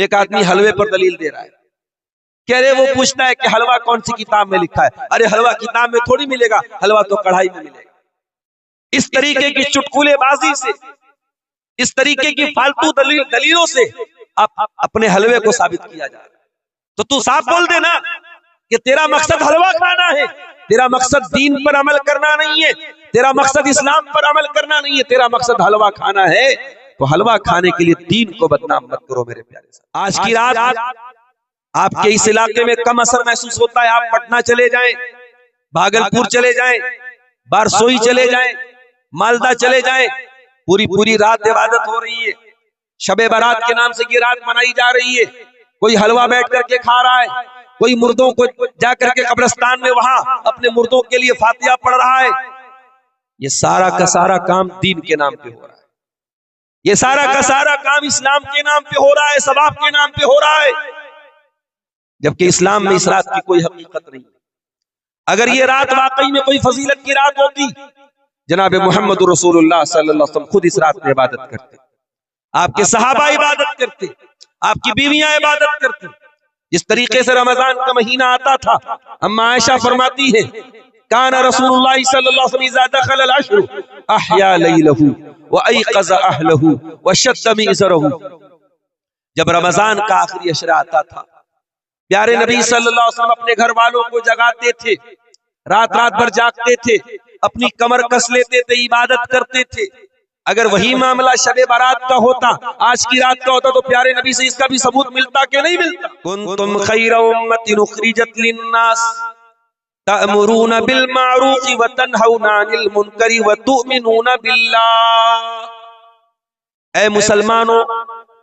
एक आदमी हलवे पर दलील दे रहा है, कह रहे वो पूछता है कि हलवा कौन सी किताब में लिखा है। अरे हलवा किताब में थोड़ी मिलेगा, हलवा तो कढ़ाई में मिलेगा। इस तरीके की चुटकुलेबाजी से, इस तरीके की फालतू दलीलों से आप अपने हलवे को साबित किया जा रहा है। तो तू साफ बोल देना कि तेरा मकसद हलवा खाना है, तेरा मकसद दीन पर अमल करना नहीं है, तेरा मकसद इस्लाम पर अमल करना नहीं है, तेरा मकसद हलवा खाना है। तो हलवा खाने के लिए दीन को बदनाम मत करो मेरे प्यारे साहब। आज की रात आपके इस इलाके में कम असर महसूस होता है। आप पटना चले जाएं, भागलपुर चले जाएं, बारसोई चले जाएं, मालदा चले जाएं, पूरी पूरी रात इबादत हो रही है। शबे बारात के नाम से ये रात मनाई जा रही है। कोई हलवा बैठ करके खा रहा है, कोई मुर्दों को जाकर के कब्रिस्तान में वहां अपने मुर्दों के लिए फातिहा पढ़ रहा है। ये सारा का सारा काम दीन के नाम पे हो रहा है, ये सारा का सारा काम इस्लाम के नाम पे हो रहा है, सवाब के नाम पे हो रहा है, जबकि इस्लाम में इस रात की कोई हकीकत नहीं। अगर ये रात वाकई में कोई फजीलत की रात होती, जनाब मोहम्मद रसूलुल्लाह सल्लल्लाहु अलैहि वसल्लम खुद इस रात में इबादत करते, आपके सहाबा इबादत करते, आपकी बीवियां इबादत करती। जिस तरीके से रमजान का महीना आता था, अम्मा आयशा फरमाती है, काना रसूलुल्लाह सल्लल्लाहु अलैहि वसल्लम इज़ा दखल अल-अश्र अहया लैलहु व अयक़ज़ अहलहु व शद्द मिज़रहु। जब रमजान का आखिरी अशरा आता था, प्यारे नबी सल्लल्लाहु अलैहि वसल्लम अपने घर वालों को जगाते थे, रात रात भर जागते थे, अपनी कमर कस लेते थे, इबादत करते थे। अगर वही मामला शबे बारात का होता, आज की रात का होता, तो प्यारे नबी से इसका भी सबूत मिलता कि नहीं मिलता। कुंतुम खैरा उम्मतिन उखरिजत लिन्नास तअमुरूना बिल मारूफ व तनहौना अनिल मुनकरी व तुमिनूना बिल्लाह। ऐ मुसलमानों,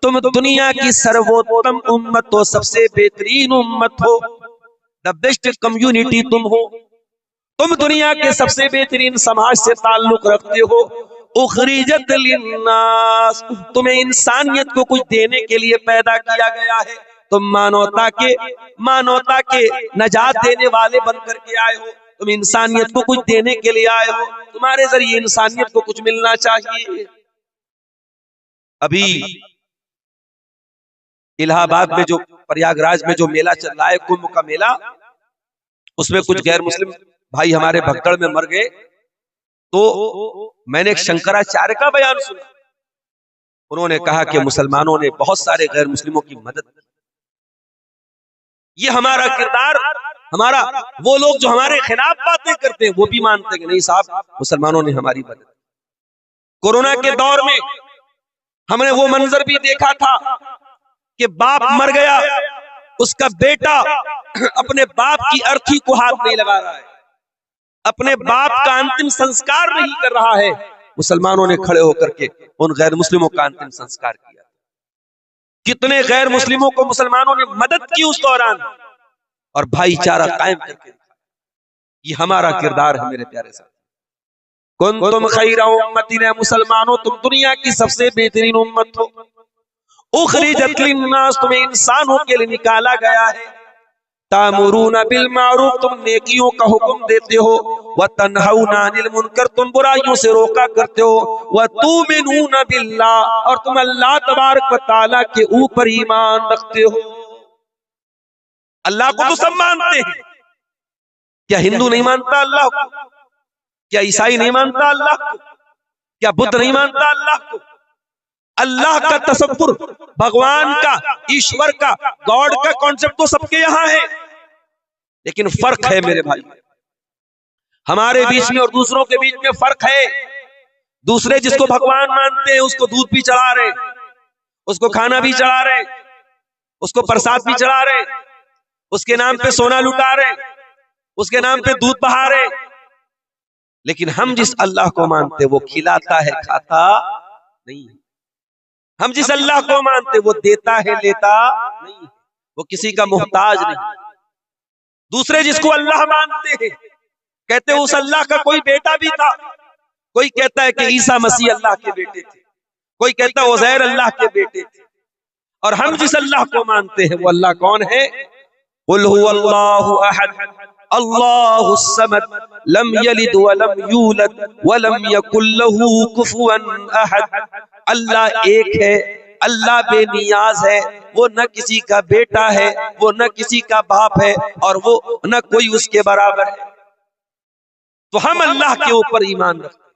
तुम दुनिया की सर्वोत्तम उम्मत हो, सबसे बेहतरीन उम्मत हो, द बेस्ट कम्युनिटी तुम हो, तुम दुनिया के सबसे बेहतरीन समाज से ताल्लुक रखते हो। उखरिजत लिन्नास, तुम्हें इंसानियत को कुछ देने के लिए पैदा किया गया है। तुम मानवता के नजात देने वाले बनकर के आए हो, तुम इंसानियत को कुछ देने के लिए आए हो, तुम्हारे जरिए इंसानियत को कुछ मिलना चाहिए। अभी इलाहाबाद में जो, प्रयागराज में जो मेला चल रहा है, कुंभ का मेला, उसमें कुछ गैर मुस्लिम भाई हमारे भगदड़ में मर गए। तो मैंने एक शंकराचार्य का बयान सुना, उन्होंने कहा कि मुसलमानों ने बहुत सारे गैर मुस्लिमों की मदद की। ये हमारा किरदार, हमारा, वो लोग जो हमारे खिलाफ बातें करते हैं वो भी मानते हैं कि नहीं साहब, मुसलमानों ने हमारी मदद की। कोरोना के दौर में हमने वो मंजर भी देखा था कि बाप मर गया, उसका बेटा अपने बाप की अर्थी को हाथ नहीं लगा रहा है, अपने बाप का अंतिम संस्कार नहीं कर रहा है। मुसलमानों ने खड़े होकर के उन गैर मुस्लिमों का अंतिम संस्कार किया। कितने गैर मुस्लिमों को मुसलमानों ने मदद की उस दौरान, और भाईचारा कायम करके। ये हमारा किरदार है मेरे प्यारे साथ। कुंतुम खैरा उम्मतिन, मुसलमानों तुम दुनिया की सबसे बेहतरीन उम्मत हो। उखरिजत लिन्नास, तुम्हें इंसानों के लिए निकाला गया है। तामुरूना बिल मारूफ, तुम नेकियों का हुक्म देते हो। व तनहौना अनिल मुनकर, तुम बुराइयों से रोका करते हो। व तुमिनूना बिल्लाह, और तुम अल्लाह तबारक व तआला के ऊपर ईमान रखते हो। अल्लाह को तो सब मानते हैं, क्या हिंदू नहीं मानता अल्लाह को? क्या ईसाई नहीं मानता अल्लाह को? क्या बुद्ध नहीं मानता अल्लाह को? अल्लाह का तसव्वुर, भगवान का, ईश्वर का, गॉड का कॉन्सेप्ट तो सबके यहां है, लेकिन फर्क है मेरे भाई, हमारे बीच में और दूसरों के बीच में फर्क है। दूसरे जिसको भगवान मानते हैं उसको दूध भी चढ़ा रहे, उसको खाना भी चढ़ा रहे, उसको प्रसाद भी चढ़ा रहे, उसके नाम पे सोना लुटा रहे, उसके नाम पे दूध बहा रहे। लेकिन हम जिस अल्लाह को मानते वो खिलाता है, खाता नहीं। हम जिस अल्लाह को मानते वो देता है, लेता नहीं, वो किसी का मोहताज नहीं। दूसरे जिसको अल्लाह मानते हैं कहते हैं उस अल्लाह का कोई बेटा भी था। कोई कहता है कि ईसा मसीह अल्लाह के बेटे थे, कोई कहता है उज़ैर अल्लाह के बेटे थे। और हम जिस अल्लाह को मानते हैं वो अल्लाह कौन है? कुल हुवल्लाहु अहद अल्लाहुस समद लम यलिद व लम यूलद व लम यकुल लहू कुफुवन अहद। अल्लाह एक है, अल्लाह बेनियाज है, वो न किसी का बेटा है, वो न किसी का बाप है, और वो न कोई उसके बराबर है। तो हम अल्लाह के ऊपर ईमान रखते हैं,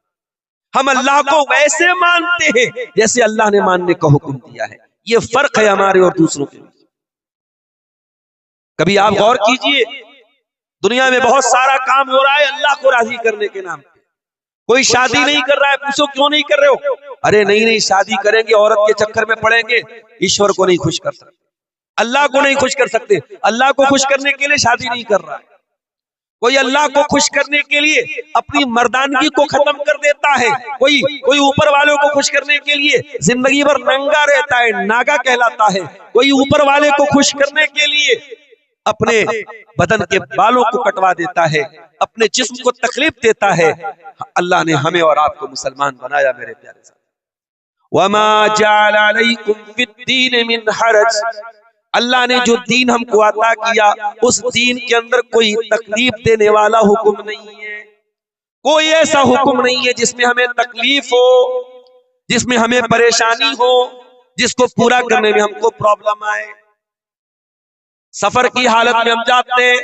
हम अल्लाह को वैसे मानते हैं जैसे अल्लाह ने मानने का हुक्म दिया है। ये फर्क है हमारे और दूसरों के बीच। कभी आप गौर कीजिए, दुनिया में बहुत सारा काम हो रहा है अल्लाह को राजी करने के नाम पे। कोई शादी नहीं कर रहा है, पूछो क्यों नहीं कर रहे हो? अरे नहीं, शादी करेंगे औरत के चक्कर में पड़ेंगे, ईश्वर को नहीं खुश कर सकते, अल्लाह को नहीं खुश कर सकते। अल्लाह को खुश करने के लिए शादी नहीं कर रहा है। कोई अल्लाह को खुश करने के लिए अपनी मर्दानगी को खत्म कर देता है, कोई ऊपर वालों को खुश करने के लिए जिंदगी भर नंगा रहता है, नागा कहलाता है। कोई ऊपर वाले को खुश करने के लिए अपने बदन के बालों को कटवा देता है, अपने जिस्म को तकलीफ देता है। अल्लाह ने हमें और आपको मुसलमान बनाया मेरे प्यारे साथ। वमा जअल अलैकुम फिद्दीन मिन हरज, अल्लाह ने जो दीन हमको अता किया उस दीन के अंदर कोई तकलीफ देने वाला हुक्म नहीं है। कोई ऐसा हुक्म नहीं है जिसमें हमें तकलीफ हो, जिसमें हमें परेशानी हो, जिसको पूरा करने में हमको प्रॉब्लम आए। सफर की हालत में हम जाते हैं,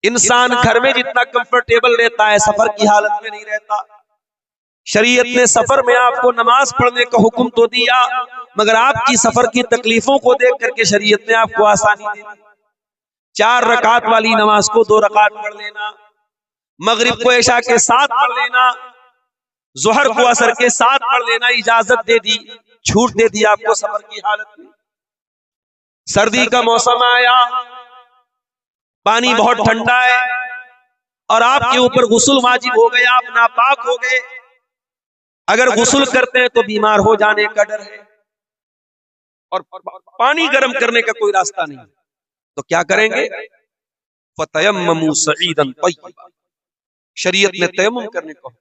इंसान घर में जितना कंफर्टेबल रहता है सफर की हालत में नहीं रहता। शरीयत ने सफर में आपको नमाज पढ़ने का हुक्म तो दिया, मगर आपकी सफर की तकलीफों को देख करके शरीयत ने आपको आसानी दे दी। 4 रकात वाली नमाज को 2 रकात पढ़ लेना, मगरिब को इशा के साथ पढ़ लेना, जोहर को असर के साथ पढ़ लेना इजाजत दे दी, छूट दे दी आपको सफर की हालत में। सर्दी का मौसम आया, पानी बहुत ठंडा है और आपके ऊपर गुस्ल वाजिब हो गया, आप नापाक हो गए। अगर गुस्ल करते हैं तो बीमार हो जाने का डर है और पानी गर्म करने का कोई रास्ता नहीं, तो क्या करेंगे? फतयम्ममू सईदन तय्यबा, शरीयत ने तयम्मुम करने को।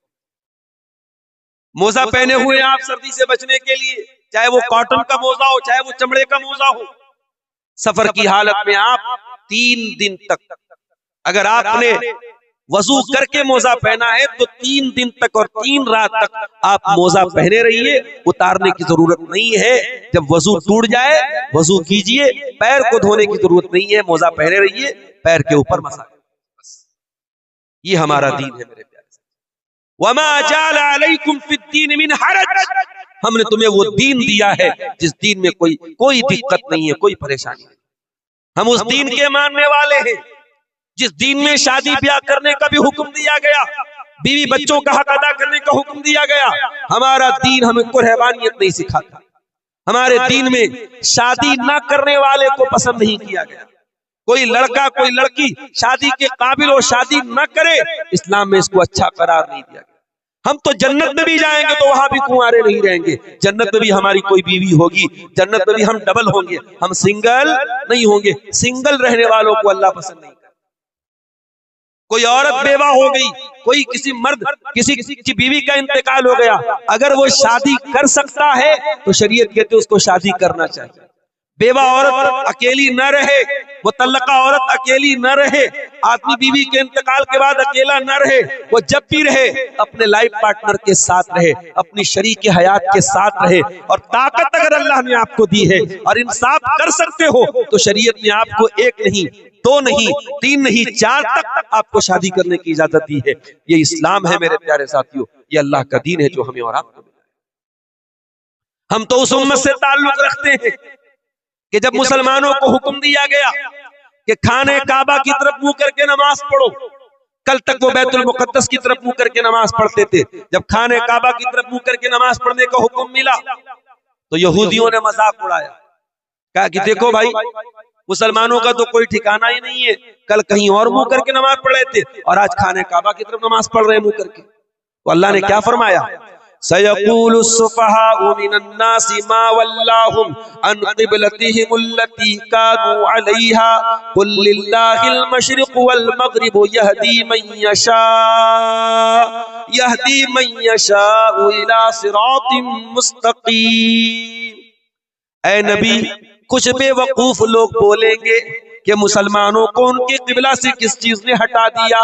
मोजा पहने हुए आप सर्दी से बचने के लिए, चाहे वो कॉटन का मोजा हो चाहे वो चमड़े का मोजा हो। सफर की हालत में आप 3 दिन तक अगर आपने वजू करके मोजा पहना है तो 3 दिन तक और 3 रात तक आप मोजा पहने रहिए, उतारने की जरूरत नहीं है। जब वजू टूट जाए वजू कीजिए, पैर को धोने की जरूरत नहीं है, मोजा पहने रहिए, पैर के ऊपर मसा। ये हमारा दीन है मेरे प्यारे। वमा जअल अलैकुम फिद्दीन मिन हरज, हमने तुम्हें वो दीन दिया है जिस दीन में कोई दिक्कत नहीं है, कोई परेशानी नहीं। हम उस दीन के मानने वाले हैं जिस दीन में शादी ब्याह करने का भी हुक्म दिया गया, बीवी बच्चों का हक अदा करने का हुक्म दिया गया। हमारा दीन हमें कुर्बानियत नहीं सिखाता, हमारे दीन में शादी न करने वाले को पसंद नहीं किया गया। कोई लड़का कोई लड़की शादी के काबिल हो, शादी न करे, इस्लाम में इसको अच्छा करार नहीं दिया गया। हम तो जन्नत में भी जाएंगे तो वहां भी कुंवारे नहीं रहेंगे, जन्नत में भी हमारी कोई बीवी होगी, जन्नत में भी हम डबल होंगे, हम सिंगल नहीं होंगे। सिंगल रहने वालों को अल्लाह पसंद नहीं। कोई औरत बेवा हो गई, कोई किसी मर्द किसी की बीवी का इंतकाल हो गया, अगर वो शादी कर सकता है तो शरीयत कहते है उसको शादी करना चाहिए। बेवा औरत अकेली न रहे, मुतल्लका औरत अकेली न रहे, आदमी बीवी के इंतकाल के बाद अकेला न रहे, वो जब भी रहे अपने लाइफ पार्टनर के साथ रहे, अपनी शरीक हयात के साथ रहे। और ताकत अगर अल्लाह ने आपको दी है और इंसाफ कर सकते हो तो शरीयत ने आपको 1 नहीं 2 नहीं 3 नहीं 4 तक आपको शादी करने की इजाजत दी है। ये इस्लाम है मेरे प्यारे साथियों, ये अल्लाह का दीन है जो हमें और आपको। हम तो उस उम्मत से ताल्लुक रखते हैं कि जब मुसलमानों को हुक्म दिया गया कि खाने काबा की तरफ मुंह करके नमाज पढ़ो, कल तक वो बैतुल मुकद्दस की तरफ मुंह करके नमाज पढ़ते थे। जब खाने काबा की तरफ मुंह करके नमाज पढ़ने का हुक्म मिला तो यहूदियों ने मजाक उड़ाया, कहा कि देखो भाई मुसलमानों का तो कोई ठिकाना ही नहीं है, कल कहीं और मुंह करके नमाज पढ़ रहे थे और आज खाने काबा की तरफ नमाज पढ़ रहे हैं मुंह करके। तो अल्लाह ने क्या फरमाया? सयक़ूलु सुफ़हाउ मिनन्नासि मा वल्लाहुम अन क़िबलतिहिमुल्लती कानू अलैहा क़ुल लिल्लाहिल मशरिक़ु वल मग़रिबु यहदी मन यशाउ इला सिरातिम मुस्तक़ीम। ऐ नबी, कुछ बेवकूफ लोग बोलेंगे कि मुसलमानों को उनके किबला से किस चीज ने हटा दिया।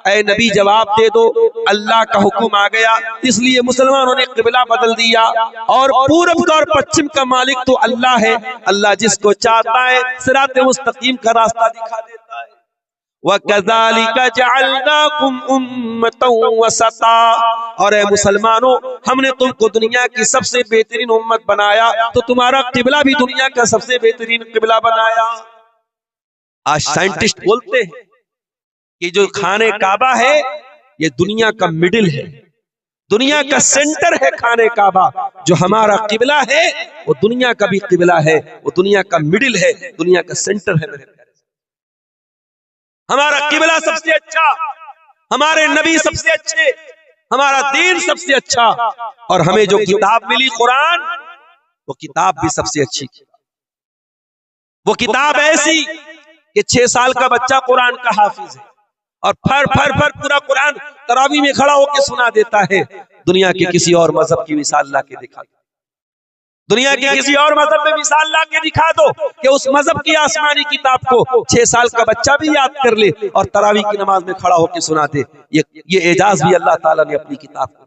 ऐ नबी जवाब दे दो, अल्लाह का हुक्म आ गया, इसलिए मुसलमानों ने किबला बदल दिया। और पूरब का और पश्चिम का मालिक तो अल्लाह है। अल्लाह जिसको चाहता है सिरात मुस्तकीम का रास्ता दिखा देता है। वकज़ालिका जअलनाकुम उम्मतन वसता, और ऐ मुसलमानों हमने तुमको दुनिया की सबसे बेहतरीन उम्मत बनाया, तो तुम्हारा किबला भी दुनिया का सबसे बेहतरीन किबला बनाया। आज साइंटिस्ट बोलते हैं कि जो खाने काबा है ये दुनिया का मिडिल है, दुनिया का सेंटर है खाने काबा। जो हमारा किबला है वो दुनिया का भी किबला है, वो दुनिया का मिडिल है, दुनिया का सेंटर है। मेरे प्यारे, हमारा किबला सबसे अच्छा, हमारे नबी सबसे अच्छे, हमारा दीन सबसे अच्छा, और हमें जो किताब मिली कुरान, वो किताब भी सबसे अच्छी। वो किताब ऐसी कि 6 साल का बच्चा कुरान का हाफिज है और फर फर फर पूरा कुरान तरावी में खड़ा होकर सुना देता है। दुनिया के किसी और मजहब की मिसाल ला के दिखा दो, दुनिया के किसी और मजहब में मिसाल ला के दिखा दो कि उस मजहब की आसमानी किताब को 6 साल का बच्चा भी याद कर ले और तरावी की नमाज में खड़ा होकर सुना दे। ये एजाज भी अल्लाह ताला ने अपनी किताब को।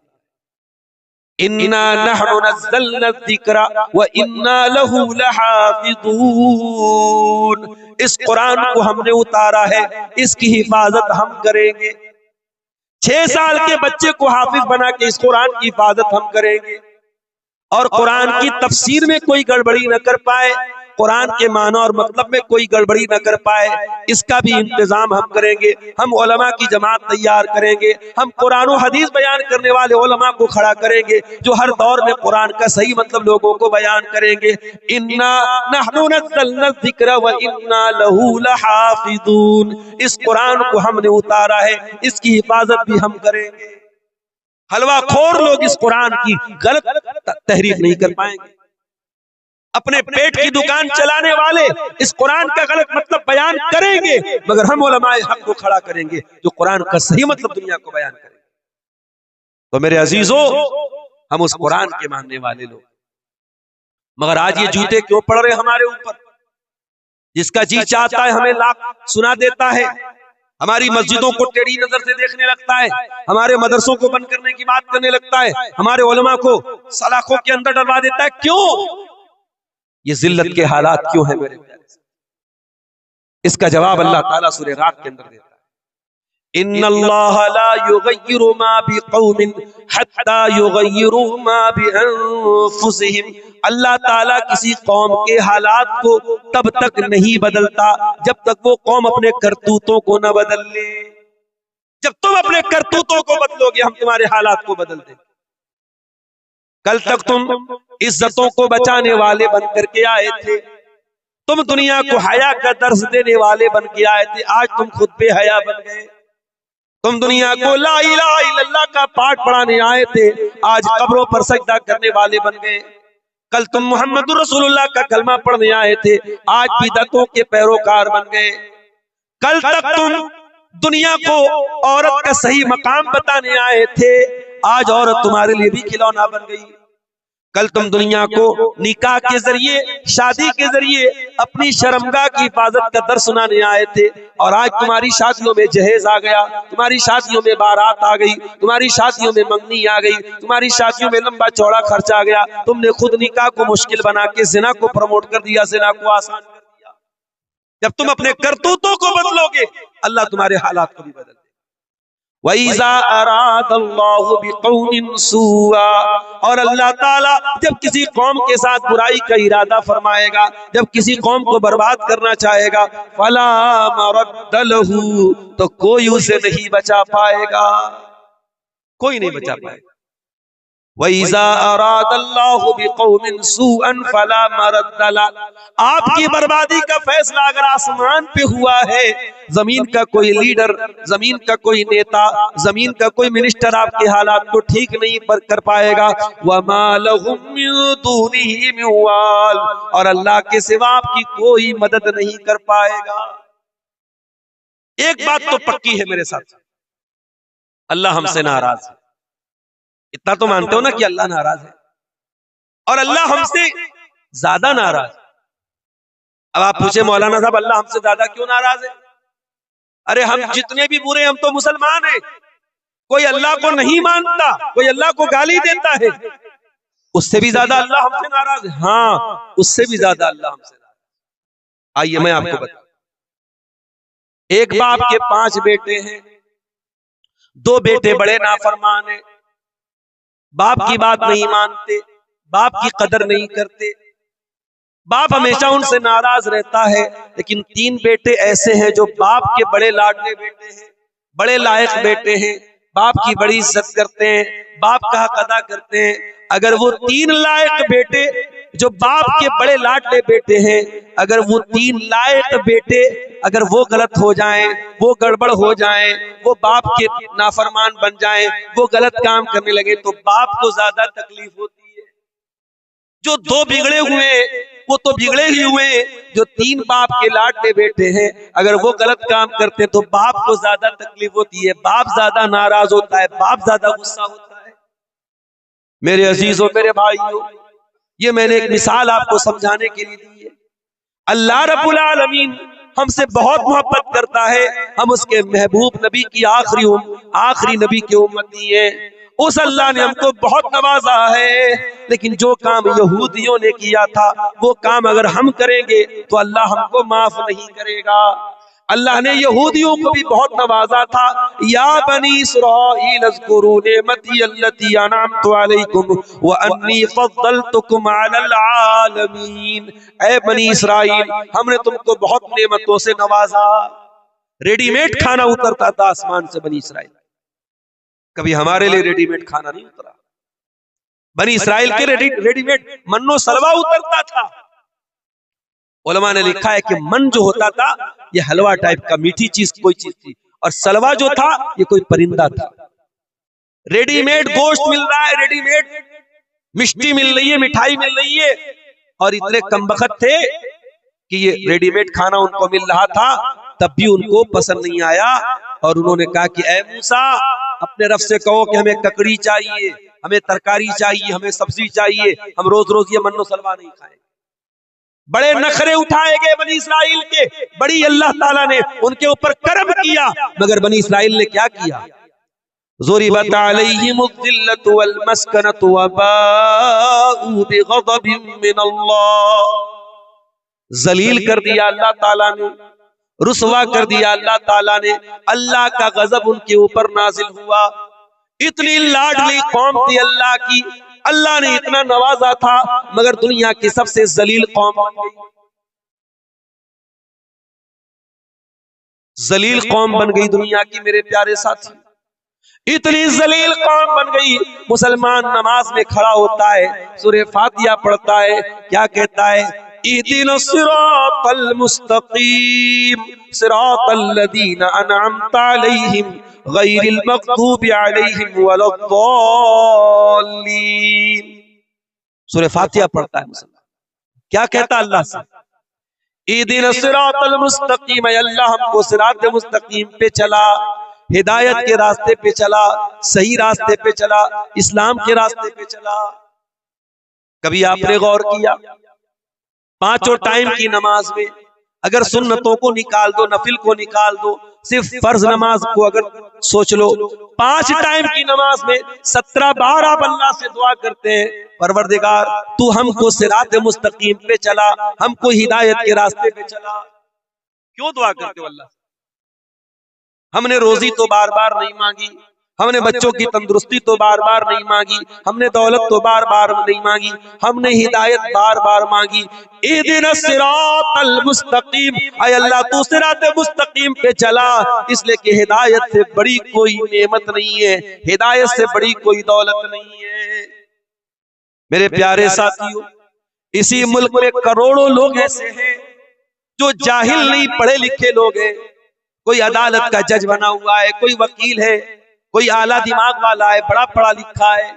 इन्ना नहनु नज़्ज़लना ज़िक्रा व इन्ना लहू लहाफ़िज़ून, इस कुरान को हमने उतारा है, इसकी हिफाजत हम करेंगे। 6 साल के बच्चे को हाफिज बना के इस कुरान की हिफाजत हम करेंगे, और कुरान की तफसीर में कोई गड़बड़ी न कर पाए, कुरान के माना और मतलब में कोई गड़बड़ी न कर पाए, इसका भी इंतजाम हम करेंगे। हम उलमा की जमात तैयार करेंगे, हम कुरान और हदीस बयान करने वाले उलमा को खड़ा करेंगे जो हर दौर में कुरान का सही मतलब लोगों को बयान करेंगे। इन्ना नहनु नज़्ज़लना ज़िक्रा व इन्ना लहू लहाफ़िज़ून, इस कुरान को हमने उतारा है, इसकी हिफाजत भी हम करेंगे। हलवा खोर लोग इस कुरान की गलत तहरीफ नहीं कर पाएंगे। अपने पेट की दुकान चलाने वाले इस कुरान का गलत मतलब बयान करेंगे, मगर हम उलमाए हक को खड़ा करेंगे जो कुरान का सही मतलब दुनिया को बयान करेंगे। तो मेरे अजीजों, हम उस कुरान के मानने वाले लोग, मगर आज ये जूते क्यों पड़ रहे हमारे ऊपर? जिसका जी चाहता है हमें लाख सुना देता है, हमारी मस्जिदों को टेढ़ी नजर से देखने लगता है, हमारे मदरसों को बंद करने की बात करने लगता है, हमारे उलमा को सलाखों के अंदर डलवा देता है। क्यों? ये जिल्लत के हालात क्यों है मेरे प्यारे? इसका जवाब अल्लाह ताला सूरह रात के अंदर देता है। इन्नल्लाह ला युगय्यिरु मा बिक़ौमिन हत्ता युगय्यिरु मा बिअनफुसिहिम, अल्लाह ताला किसी कौम के हालात को तब तक नहीं बदलता जब तक वो कौम अपने करतूतों को न बदल ले। जब तुम अपने करतूतों को बदलोगे हम तुम्हारे हालात को बदल देंगे। कल तक तुम इज्जतों को बचाने वाले बन करके आए थे, तुम दुनिया को हया का दर्स देने वाले बन के आए थे, आज तुम खुद पे हया बन गए। तुम दुनिया को ला इलाहा इल्लल्लाह का पाठ पढ़ाने आए थे, आज कब्रों पर सजदा करने वाले बन गए। कल तुम मुहम्मदुर रसूलुल्लाह का कलमा पढ़ने आए थे, आज बिदअतों के पैरोकार बन गए। कल तक तुम दुनिया को औरत का सही मकाम बताने आए थे, आज औरत तुम्हारे लिए भी खिलौना बन गई। कल तुम दुनिया को निकाह के जरिए, शादी के जरिए अपनी शर्मगाह की हिफाजत का दर्स सुनाने आए थे, और आज तुम्हारी शादियों में जहेज आ गया, तुम्हारी शादियों में बारात आ गई, तुम्हारी शादियों में मंगनी आ गई, तुम्हारी शादियों में लंबा चौड़ा खर्च आ गया। तुमने खुद निकाह को मुश्किल बना के जिना को प्रमोट कर दिया, जिना को आसान कर दिया। जब तुम अपने करतूतों को बदलोगे अल्लाह तुम्हारे हालात को भी बदल देगा। वइज़ा अरादल्लाहु बिक़ौमिन सुआ, और अल्लाह ताला जब किसी कौम के साथ बुराई का इरादा फरमाएगा, जब किसी कौम को बर्बाद करना चाहेगा, फला मरद्द लहू, तो कोई उसे नहीं बचा पाएगा, कोई नहीं बचा पाएगा। वइज़ा अरादल्लाहु बिक़ौमिन सुअन फला मरद्द लहू, आपकी बर्बादी का फैसला अगर आसमान पे हुआ है, जमीन का कोई लीडर, जमीन का कोई नेता, जमीन का कोई मिनिस्टर आपके हालात को ठीक नहीं कर पाएगा। वमा लहुम मिन दूनिही मिन वाल, और अल्लाह के सिवा आपकी कोई मदद नहीं कर पाएगा। एक बात तो पक्की है मेरे साथ, अल्लाह हमसे नाराज है। इतना तो मानते हो ना कि अल्लाह नाराज है, और अल्लाह हमसे ज्यादा नाराज है। अब आप पूछे मौलाना साहब अल्लाह हमसे ज्यादा क्यों नाराज है? अरे हम जितने भी बुरे, हम तो मुसलमान हैं। कोई अल्लाह को नहीं मानता, कोई अल्लाह को गाली देता है, उससे भी ज्यादा अल्लाह हमसे नाराज है। हाँ, उससे भी ज्यादा अल्लाह हमसे नाराज। आइए मैं आपको बताऊं, एक बाप के 5 बेटे हैं, 2 बेटे बड़े नाफरमान हैं, बाप की बात नहीं मानते, बाप की कदर नहीं करते, बाप हमेशा उनसे नाराज रहता है। लेकिन 3 बेटे ऐसे हैं जो बाप के बड़े लाडले बेटे हैं, बड़े लायक बेटे हैं, बाप की बड़ी इज्जत करते हैं, बाप का हक अदा करते हैं। अगर वो 3 लायक बेटे जो बाप के बड़े लाडले बेटे हैं, अगर वो 3 लायक बेटे अगर वो गलत हो जाएं, वो गड़बड़ हो जाएं, वो बाप के नाफरमान बन जाएं, वो गलत काम करने लगे, तो बाप को ज्यादा तकलीफ होती है। जो 2 बिगड़े हुए वो तो बिगड़े ही हुए, जो 3 बाप के लाडले बेटे हैं अगर वो गलत काम करते तो बाप को ज्यादा तकलीफ होती है, बाप ज्यादा नाराज होता है, बाप ज्यादा गुस्सा होता है। मेरे अजीजों, मेरे भाइयों, ये मैंने एक मिसाल आपको समझाने के लिए दी है। अल्लाह रब्बुल आलमीन हमसे बहुत मोहब्बत करता है, हम उसके महबूब नबी की आखिरी नबी के उम्मती हैं। उस अल्लाह ने हमको बहुत नवाजा है, लेकिन जो काम यहूदियों ने किया था वो काम अगर हम करेंगे तो अल्लाह हमको माफ नहीं करेगा। अल्लाह ने यहूदियों को भी बहुत नवाजा था, या बनी इस्राईल अज़्कुरू निअमती अल्लती अनअमतु अलैकुम व अन्नी फद्दलतुकुम अलल आलमीन। ऐ बनी इस्राईल, हमने तुमको बहुत नेमतों से नवाजा। रेडीमेड खाना उतरता था आसमान से बनी इस्राईल, कभी हमारे लिए रेडीमेड खाना नहीं उतरा। बनी इस्राईल के रेडीमेड मन्नो सलवा उतरता था। उलमा ने लिखा है कि मन जो होता था ये हलवा टाइप का, मीठी चीज कोई चीज थी, और सलवा जो था ये कोई परिंदा था। रेडीमेड गोश्त मिल रहा है, रेडीमेड मिष्टी मिल रही है, मिठाई मिल रही है, और इतने कमबख्त थे कि ये रेडीमेड खाना उनको मिल रहा था, तब भी उनको पसंद नहीं आया। और उन्होंने कहा कि ऐ मूसा, अपने रब से कहो कि हमें ककड़ी चाहिए, हमें तरकारी चाहिए, हमें सब्जी चाहिए, हम रोज रोज ये मन्नो सलवा नहीं खाएंगे। बड़े नखरे उठाए गए बनी इस्राइल के, बड़ी अल्लाह ताला ने उनके ऊपर करम किया, मगर बनी इस्राइल ने क्या किया? ज़ुरिबत अलैहिमुज़्ज़िल्लतु वल मस्कनतु व बाऊ बिग़ज़बिन मिनल्लाह। जलील कर दिया अल्लाह ताला ने, रुसवा कर दिया अल्लाह ताला ने, अल्लाह का गजब उनके ऊपर नाजिल हुआ। इतनी लाडली कौम थी अल्लाह की, अल्लाह ने इतना नवाजा था, मगर दुनिया की सबसे जलील कौम बन गई, जलील कौम बन गई दुनिया की। मेरे प्यारे साथी, इतनी जलील कौम बन गई, मुसलमान नमाज में खड़ा होता है, सूरह फातिहा पढ़ता है, क्या कहता है? इहदिनस सिरातल मुस्तकीम सिरातल लदीना अनअमता अलैहिम गैरिल मग़दूबि अलैहिम वलद्दाल्लीन। सूरह फातिहा पढ़ता है मुसलमान, क्या कहता है अल्लाह से? इहदिनस सिरातल मुस्तकीम, अल्लाह हमको सिरात मुस्तकीम पे चला, हिदायत के रास्ते पे चला, सही रास्ते पे चला, इस्लाम के रास्ते पे चला। कभी आपने गौर किया, 5 टाइम की नमाज में अगर सुन्नतों को निकाल दो, नफिल को निकाल दो, सिर्फ फर्ज नमाज को अगर सोच लो, 5 टाइम की नमाज में 17 बार आप अल्लाह से दुआ करते हैं, परवरदिगार तू हमको सिरात मुस्तकीम पे चला, हमको हिदायत के रास्ते पे चला। क्यों दुआ करते हो अल्लाह? हमने रोजी तो बार बार नहीं मांगी, हमने बच्चों की तंदुरुस्ती तो बार बार नहीं मांगी, हमने दौलत तो बार बार नहीं मांगी, हमने हिदायत बार बार मांगी। इहदिनस सिरातल मुस्तकीम, ऐ अल्लाह तू सिरात मुस्तकीम पे चला, इसलिए कि हिदायत से बड़ी कोई नेमत नहीं है, हिदायत से बड़ी कोई दौलत नहीं है। मेरे प्यारे साथियों, इसी मुल्क में करोड़ों लोग ऐसे हैं जो जाहिल नहीं, पढ़े लिखे लोग हैं। कोई अदालत का जज बना हुआ है, कोई वकील है, कोई आला दिमाग वाला है, बड़ा पढ़ा लिखा है,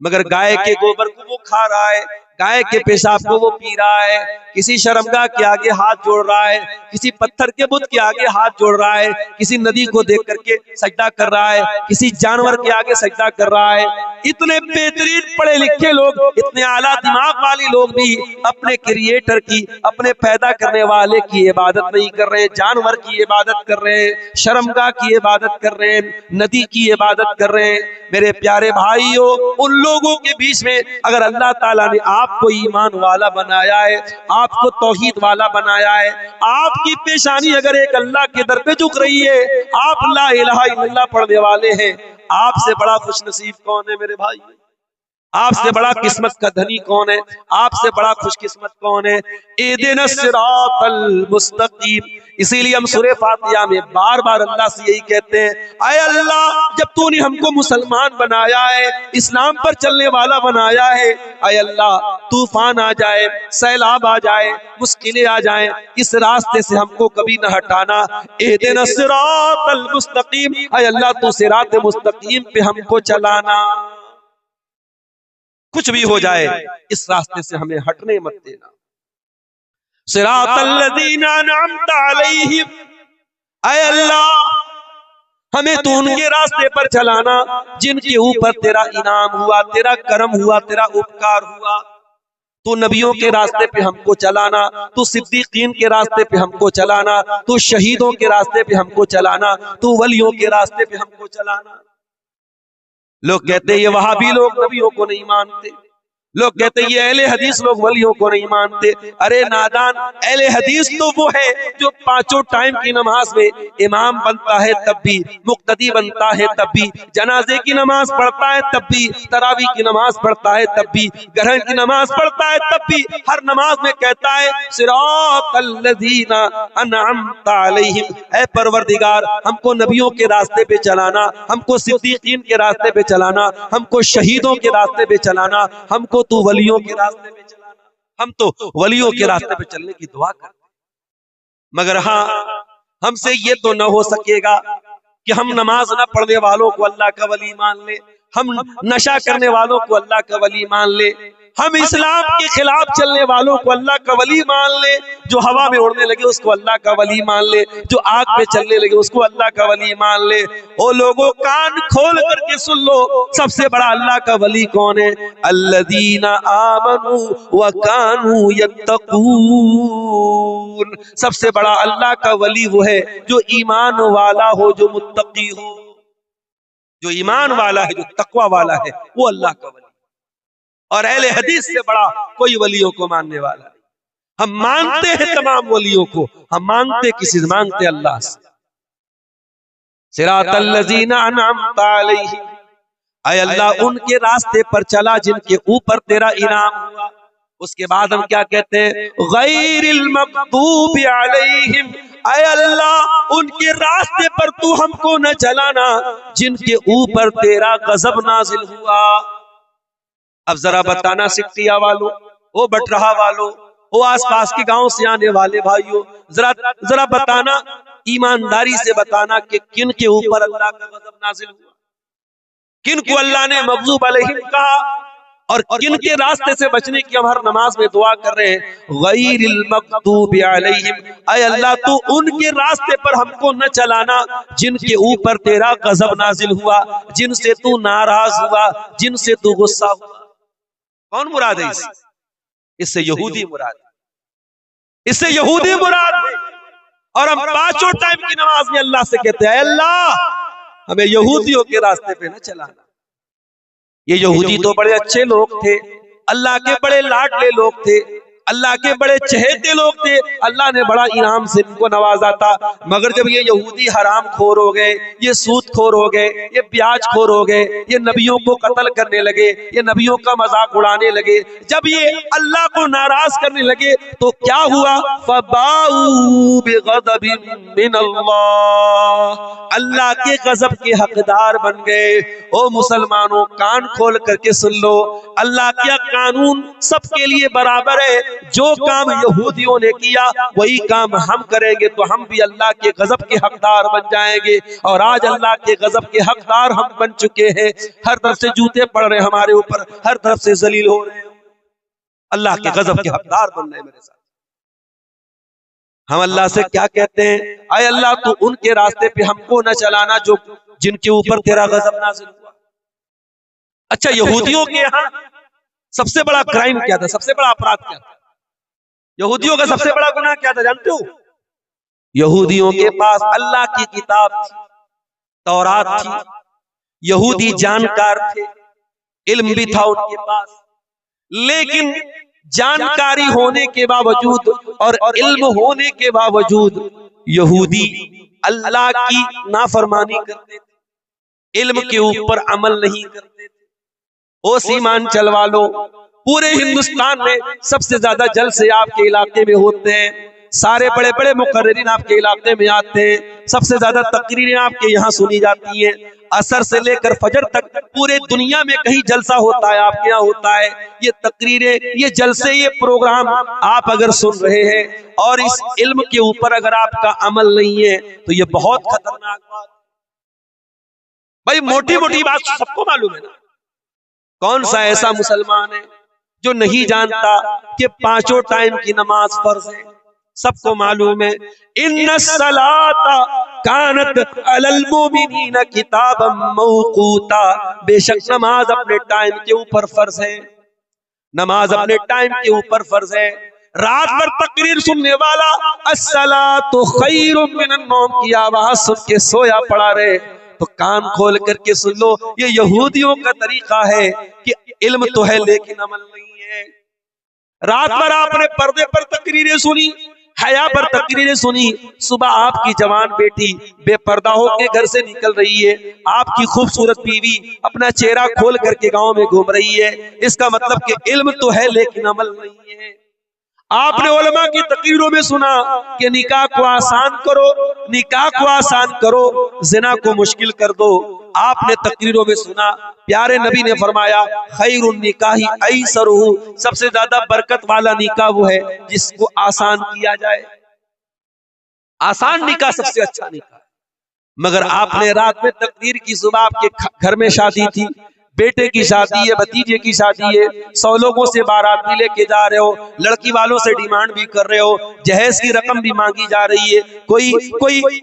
मगर गाय के गोबर को वो खा रहा है, गाय के पेशाब को वो पी रहा है, किसी शर्मगाह के आगे हाथ जोड़ रहा है, किसी पत्थर के बुत के आगे हाथ जोड़ रहा है, किसी नदी को देख करके सजदा कर रहा है, किसी जानवर के आगे सजदा कर रहा है। इतने बेहतरीन पढ़े लिखे लोग, इतने आला दिमाग वाले लोग भी अपने क्रिएटर की, अपने पैदा करने वाले की इबादत नहीं कर रहे, जानवर की इबादत कर रहे हैं, शर्मगाह की इबादत कर रहे हैं, नदी की इबादत कर रहे हैं। मेरे प्यारे भाइयों, उन लोगों के बीच में अगर अल्लाह ताला ने आपको ईमान वाला बनाया है, आपको तौहीद वाला बनाया है, आपकी पेशानी अगर एक अल्लाह के दर पे झुक रही है, आप ला इलाहा इल्लल्लाह पढ़ने वाले हैं, आपसे बड़ा खुशनसीब कौन है मेरे भाई? आपसे बड़ा किस्मत का धनी कौन है? आपसे बड़ा खुशकिस्मत कौन है? इहदिनस सिरातल मुस्तकीम। इसीलिए हम सूरह फातिहा में बार बार अल्लाह से यही कहते हैं, आए अल्लाह, जब तूने हमको मुसलमान बनाया है, इस्लाम पर चलने वाला बनाया है, आए अल्लाह, तूफान आ जाए, सैलाब आ जाए, मुश्किलें आ जाए, इस रास्ते से हमको कभी न हटाना। इहदिनस सिरातल मुस्तकीम, आए अल्लाह, तू सिरात मुस्तकीम पे हमको चलाना। कुछ भी हो जाए, इस रास्ते से हमें हटने मत देना। सिरातल लज़ीना अनअमता अलैहिम, ऐ अल्लाह, हमें तो उनके रास्ते पर चलाना जिनके ऊपर तेरा इनाम हुआ, तेरा करम हुआ, तेरा उपकार हुआ। तो नबियों के रास्ते पे हमको चलाना, तो सिद्दीकीन के रास्ते पे हमको चलाना, तो शहीदों के रास्ते पे हमको चलाना, तो वलियों के रास्ते पे हमको चलाना। लोग कहते हैं ये वहाबी लोग नबियों को नहीं मानते, लोग कहते हैं ये अहले हदीस लोग वलियों को नहीं मानते। अरे नादान, अहले हदीस तो वो है जो पांचों टाइम की नमाज में इमाम बनता है तब भी, मुक्तदी बनता है तब भी, जनाजे की नमाज पढ़ता है तब भी, तरावी की नमाज पढ़ता है तब भी, ग्रहण की नमाज पढ़ता है तब भी, हर नमाज में कहता है सिरातल लज़ीना अनअमता अलैहिम, ऐ परवरदिगार, हमको नबियों के रास्ते पे चलाना, हमको सिद्दीकीन के रास्ते पे चलाना, हमको शहीदों के रास्ते पे चलाना, हमको तू वलियों के रास्ते पे चलाना। हम तो वलियों के रास्ते पे चलने की दुआ करते, मगर हाँ, हमसे ये तो न हो सकेगा कि हम नमाज न पढ़ने वालों को अल्लाह का वली मान ले, हम नशा करने वालों को अल्लाह का वली मान ले, हम इस्लाम के खिलाफ चलने वालों को अल्लाह का वली मान ले, जो हवा में उड़ने लगे उसको अल्लाह का वली मान ले, जो आग पे चलने लगे उसको अल्लाह का वली मान ले। ओ लोगों, कान खोल करके सुन लो, सबसे बड़ा अल्लाह का वली कौन है? अल्लज़ीना आमनू व कानू यत्तकून। सबसे बड़ा अल्लाह का वली वो है जो ईमान वाला हो, जो मुत्तकी हो, जो ईमान वाला है, जो तकवा वाला है, वो अल्लाह का वली। और अहले हदीस से बड़ा कोई वलियों को मानने वाला नहीं। हम मानते हैं तमाम वलियों को, हम मानते किसी से? मानते अल्लाह से। सिरातल लज़ीना अनअमता अलैहिम, ऐ अल्लाह, उनके रास्ते पर चला जिनके ऊपर तेरा इनाम हुआ। उसके बाद हम क्या कहते हैं? गैरिल मग़दूबि अलैहिम, ऐ अल्लाह, उनके रास्ते पर तू हमको न चलाना जिनके ऊपर तेरा गजब नाजिल हुआ। अब जरा बताना सिकटिया वालों, वो बटरहा वालों, वो आसपास के गांव से आने वाले भाइयों, जरा बताना, ईमानदारी से बताना कि किन के ऊपर अल्लाह का गजब नाजिल हुआ, किन को अल्लाह ने मग़ज़ूब अलैहिम कहा, और किन के रास्ते से बचने की हम हर नमाज में दुआ कर रहे हैं, गैरिल मग़दूबि अलैहिम, ऐ अल्लाह, तू उनके रास्ते पर हमको न चलाना जिनके ऊपर तेरा गजब नाजिल हुआ, जिनसे तू नाराज हुआ, जिनसे तू गुस्सा हुआ। कौन मुराद है इससे? इससे यहूदी मुराद है, इससे यहूदी मुराद है। और हम पांचों टाइम की नमाज में अल्लाह से कहते हैं, अल्लाह, हमें यहूदियों के रास्ते पे न चलाना। ये यहूदी तो बड़े अच्छे लोग थे, अल्लाह के बड़े लाडले लोग थे, अल्लाह के बड़े चहेते लोग थे, अल्लाह ने बड़ा इनाम से इनको नवाजा था। मगर जब ये यहूदी हराम खोर हो गए, ये सूद खोर हो गए, ये ब्याज खोर हो गए, ये नबियों को कत्ल करने लगे, ये नबियों का मजाक उड़ाने लगे, जब ये अल्लाह को नाराज करने लगे तो क्या हुआ? फबाऊ बिगज़बिन मिनल्लाह, अल्लाह के गजब के हकदार बन गए। ओ मुसलमानों, कान खोल करके सुन लो, अल्लाह का कानून सबके लिए बराबर है। जो काम यहूदियों ने किया वही काम हम करेंगे तो हम भी अल्लाह के गजब के हकदार बन जाएंगे। और आज अल्लाह के गजब के हकदार हम बन चुके हैं। हर तरफ से जूते पड़ रहे हमारे ऊपर, हर तरफ से जलील हो रहे हैं। अल्लाह के गजब के हकदार बन रहे मेरे साथ। हम अल्लाह से क्या कहते हैं, आए अल्लाह तू उनके रास्ते पे हमको न चलाना जो जिनके ऊपर तेरा गजब नाज़िल हुआ। अच्छा, यहूदियों के यहाँ सबसे बड़ा क्राइम क्या था, सबसे बड़ा अपराध क्या था? यहूदियों का सबसे बड़ा गुनाह क्या था जानते हो? यहूदियों के पास अल्लाह की किताब थी, तौरात थी, यहूदी जानकार थे, इल्म भी था उनके पास, लेकिन जानकारी होने के बावजूद और इल्म होने के बावजूद यहूदी अल्लाह की नाफरमानी करते थे, इल्म के ऊपर अमल नहीं करते थे। ओ सीमांचल वालों, पूरे हिंदुस्तान में सबसे ज्यादा जलसे आपके इलाके में होते हैं, सारे बड़े बड़े मुकर्रिरीन आपके इलाके में आते हैं, सबसे ज्यादा तकरीरें आपके यहाँ सुनी जाती हैं, असर से लेकर फजर तक पूरे दुनिया में कहीं जलसा होता है, आपके यहाँ होता है। ये तकरीरें, ये जलसे, ये प्रोग्राम आप अगर सुन रहे हैं और इस इल्म के ऊपर अगर आपका अमल नहीं है तो ये बहुत खतरनाक बात। भाई मोटी मोटी बात सबको मालूम है ना, कौन सा ऐसा मुसलमान है जो नहीं जानता कि 5 टाइम की नमाज फर्ज है? सबको मालूम है, इन्नस्सलाता कानत अलल मुमिनीना किताबम मौकूता, बेशक नमाज अपने टाइम के ऊपर फर्ज है, नमाज अपने टाइम के ऊपर फर्ज है। रात भर तकरीर सुनने वाला अस्सलातु खैरुम मिनन नौम की आवाज सुन के सोया पड़ा रहे, तो कान खोल करके सुन लो, ये यहूदियों का तरीका है कि इल्म तो है लेकिन अमल नहीं है। रात भर आपने पर्दे पर तकरीरें सुनी, हया पर तकरीरें सुनी, सुबह आपकी जवान बेटी बेपर्दा होके घर से निकल रही है, आपकी खूबसूरत बीवी अपना चेहरा खोल करके गांव में घूम रही है, इसका मतलब कि इल्म तो है लेकिन अमल नहीं है। आपने उलमा की तकरीरों में सुना कि निकाह को आसान करो, निकाह को आसान करो, जिना को मुश्किल कर दो। आपने तकरीरों में सुना, प्यारे नबी ने फरमाया खैरुन निकाही ऐसरुहु, सबसे ज्यादा बरकत वाला निकाह वो है जिसको आसान किया जाए। आसान निकाह सबसे अच्छा निकाह। मगर आपने रात में तकरीर की, सुबह आपके घर में शादी थी, बेटे की शादी है, भतीजे की शादी है, 100 लोगों से बारात भी लेके जा रहे हो, लड़की वालों से डिमांड भी कर रहे हो, जहेज की रकम भी मांगी जा रही है, कोई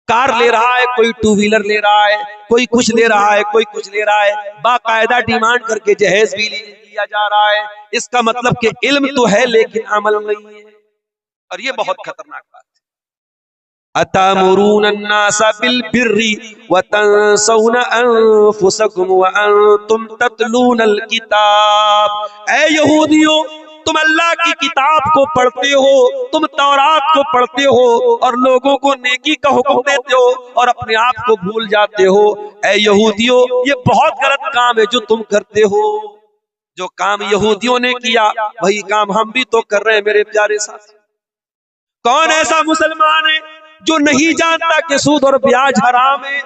कार ले रहा है, कोई 2 व्हीलर ले रहा है, कोई कुछ ले रहा है, कोई कुछ ले रहा है, बाकायदा डिमांड करके जहेज भी लिया जा रहा है। इसका मतलब कि इल्म तो है लेकिन अमल नहीं है, और ये बहुत खतरनाक बात है। अतामुरून अन्नासा बिल बिर्रि व तंसौना अनफुसकुम व अंतुम ततलूनल किताब। ऐ यहूदियों, तुम अल्लाह की किताब को पढ़ते हो, तुम तौरात को पढ़ते हो और लोगों को नेकी का हुक्म देते हो और अपने आप को भूल जाते हो। ऐ यहूदियों, ये बहुत गलत काम है जो तुम करते हो। जो काम यहूदियों ने किया वही काम हम भी तो कर रहे हैं मेरे प्यारे साथी। कौन ऐसा मुसलमान है जो नहीं जानता कि सूद और ब्याज हराम है?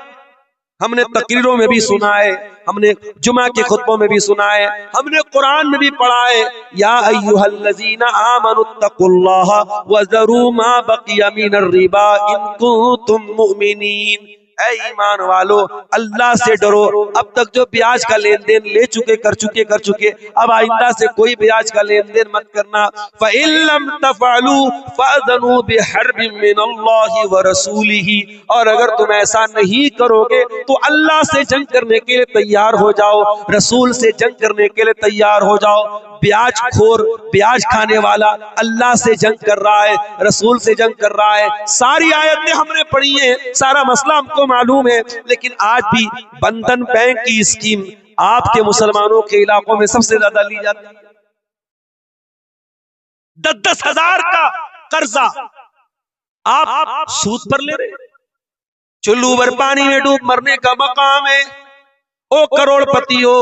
हमने तकरीरों में भी सुना है, हमने जुमा के खुतबों में भी सुना है, हमने कुरान में भी पढ़ा है, या अय्युहल्लज़ीना आमनुत्तकुल्लाह वज़रू मा बक़िया मिनर रिबा इन कुंतुम मुमिनीन। ऐ ईमान वालो, अल्लाह से डरो। अब तक जो ब्याज का लेन देन ले चुके कर चुके, अब आइंदा से कोई ब्याज का लेन देन मत करना। फ़इन लम तफ़अलू फ़अज़नु बिहर्बिन मिनल्लाहि व रसूलिही, और अगर तुम ऐसा नहीं करोगे तो अल्लाह से जंग करने के लिए तैयार हो जाओ, रसूल से जंग करने के लिए तैयार हो जाओ। ब्याज खोर, ब्याज खाने वाला अल्लाह से जंग कर रहा है, रसूल से जंग कर रहा है। सारी आयतें हमने पढ़ी हैं, सारा मसला हमको मालूम है, लेकिन आज भी बंधन बैंक की स्कीम आपके मुसलमानों के इलाकों में सबसे ज्यादा ली जाती है। 10-10 हजार का कर्जा आप सूद पर ले रहे, चुल्लू भर पानी में डूब मरने का मकाम है। ओ करोड़पति हो,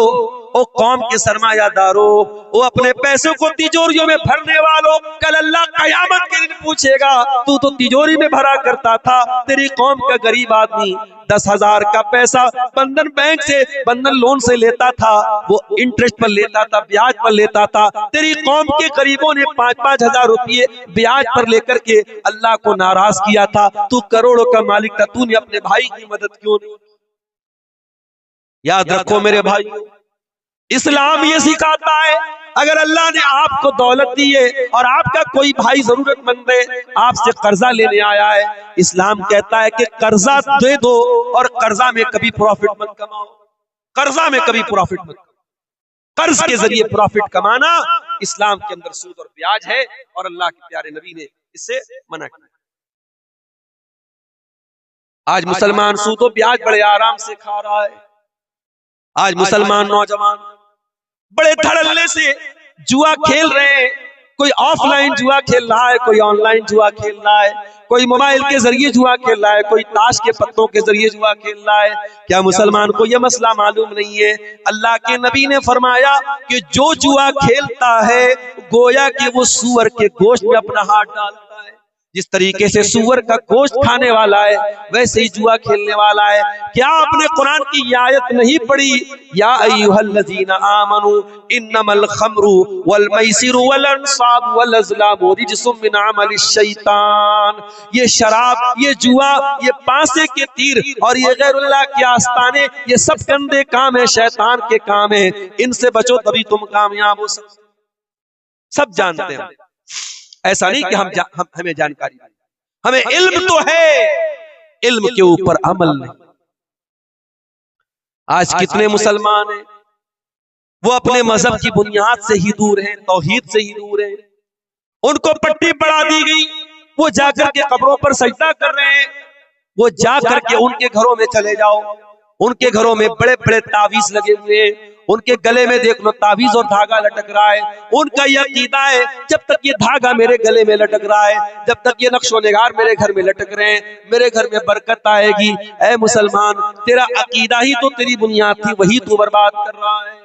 ओ कौम के सरमायादारों, वो अपने पैसों को तिजोरियों में भरने वालों, कल अल्लाह कयामत के दिन पूछेगा तू तो तिजोरी में भरा करता था। तेरी कौम का गरीब आदमी 10,000 का पैसा बंधन बैंक से, बंधन लोन से लेता था, वो इंटरेस्ट पर लेता था, ब्याज पर लेता था। तेरी कौम के गरीबों ने 5-5 हजार रुपये ब्याज पर लेकर के अल्लाह को नाराज किया था। तू करोड़ों का मालिक था, तूने अपने भाई की मदद क्यों नहीं? याद रखो मेरे भाई, इस्लाम ये सिखाता है अगर अल्लाह ने आपको दौलत दी है और आपका कोई भाई जरूरतमंद है, आपसे कर्जा लेने आया है, इस्लाम कहता है कि कर्जा दे दो और कर्जा में कभी प्रॉफिट मत कमाओ। कर्जा में कभी प्रॉफिट मत कमाओ। कर्ज के जरिए प्रॉफिट कमाना इस्लाम के अंदर सूद और ब्याज है और अल्लाह के प्यारे नबी ने इससे मना किया। आज मुसलमान सूद और ब्याज बड़े आराम से खा रहा है। आज मुसलमान नौजवान बड़े धड़ल्ले से जुआ खेल रहे हैं। कोई ऑफलाइन जुआ खेल रहा है, कोई ऑनलाइन जुआ खेल रहा है, कोई मोबाइल के जरिए जुआ खेल रहा है, कोई ताश के पत्तों के जरिए जुआ खेल रहा है। क्या मुसलमान को यह मसला मालूम नहीं है? अल्लाह के नबी ने फरमाया कि जो जुआ खेलता है गोया कि वो सूअर के गोश्त में अपना हाथ डालता है। जिस तरीके से सूअर का गोश्त खाने वाला है वैसे ही जुआ खेलने वाला है। क्या आपने कुरान की ये आयत नहीं पढ़ी? या अय्युहल्लज़ीना आमनू इन्नमल खम्रु वल मैसिरु वल अंसाबु वल अज़लामु रिज्सुम मिन अमलिश शैतान। ये शराब, ये जुआ, ये पासे के तीर और ये गैरुल्लाह के आस्ताने, ये सब गंदे काम है, शैतान के काम है। इनसे बचो तभी तुम कामयाब हो सकते। सब जानते हैं, ऐसा नहीं कि हमें जानकारी नहीं, हमें इल्म तो है, इल्म के ऊपर अमल नहीं। आज कितने मुसलमान हैं वो अपने मजहब की बुनियाद से ही दूर हैं, तौहीद से ही दूर हैं। उनको पट्टी पढ़ा दी गई, वो जाकर के कब्रों पर सजदा कर रहे हैं। वो जाकर के उनके घरों में चले जाओ, उनके घरों में बड़े बड़े तावीज लगे हुए हैं, उनके गले में देख लो तावीज और धागा लटक रहा है। उनका यह अकीदा है जब तक ये धागा मेरे गले में लटक रहा है, जब तक ये नक्शो निगार मेरे घर में लटक रहे हैं, मेरे घर में बरकत आएगी। ऐ मुसलमान, तेरा अकीदा ही तो तेरी बुनियाद थी, वही तू बर्बाद कर रहा है।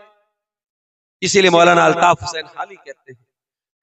इसीलिए मौलाना अल्ताफ हुसैन हाली कहते हैं,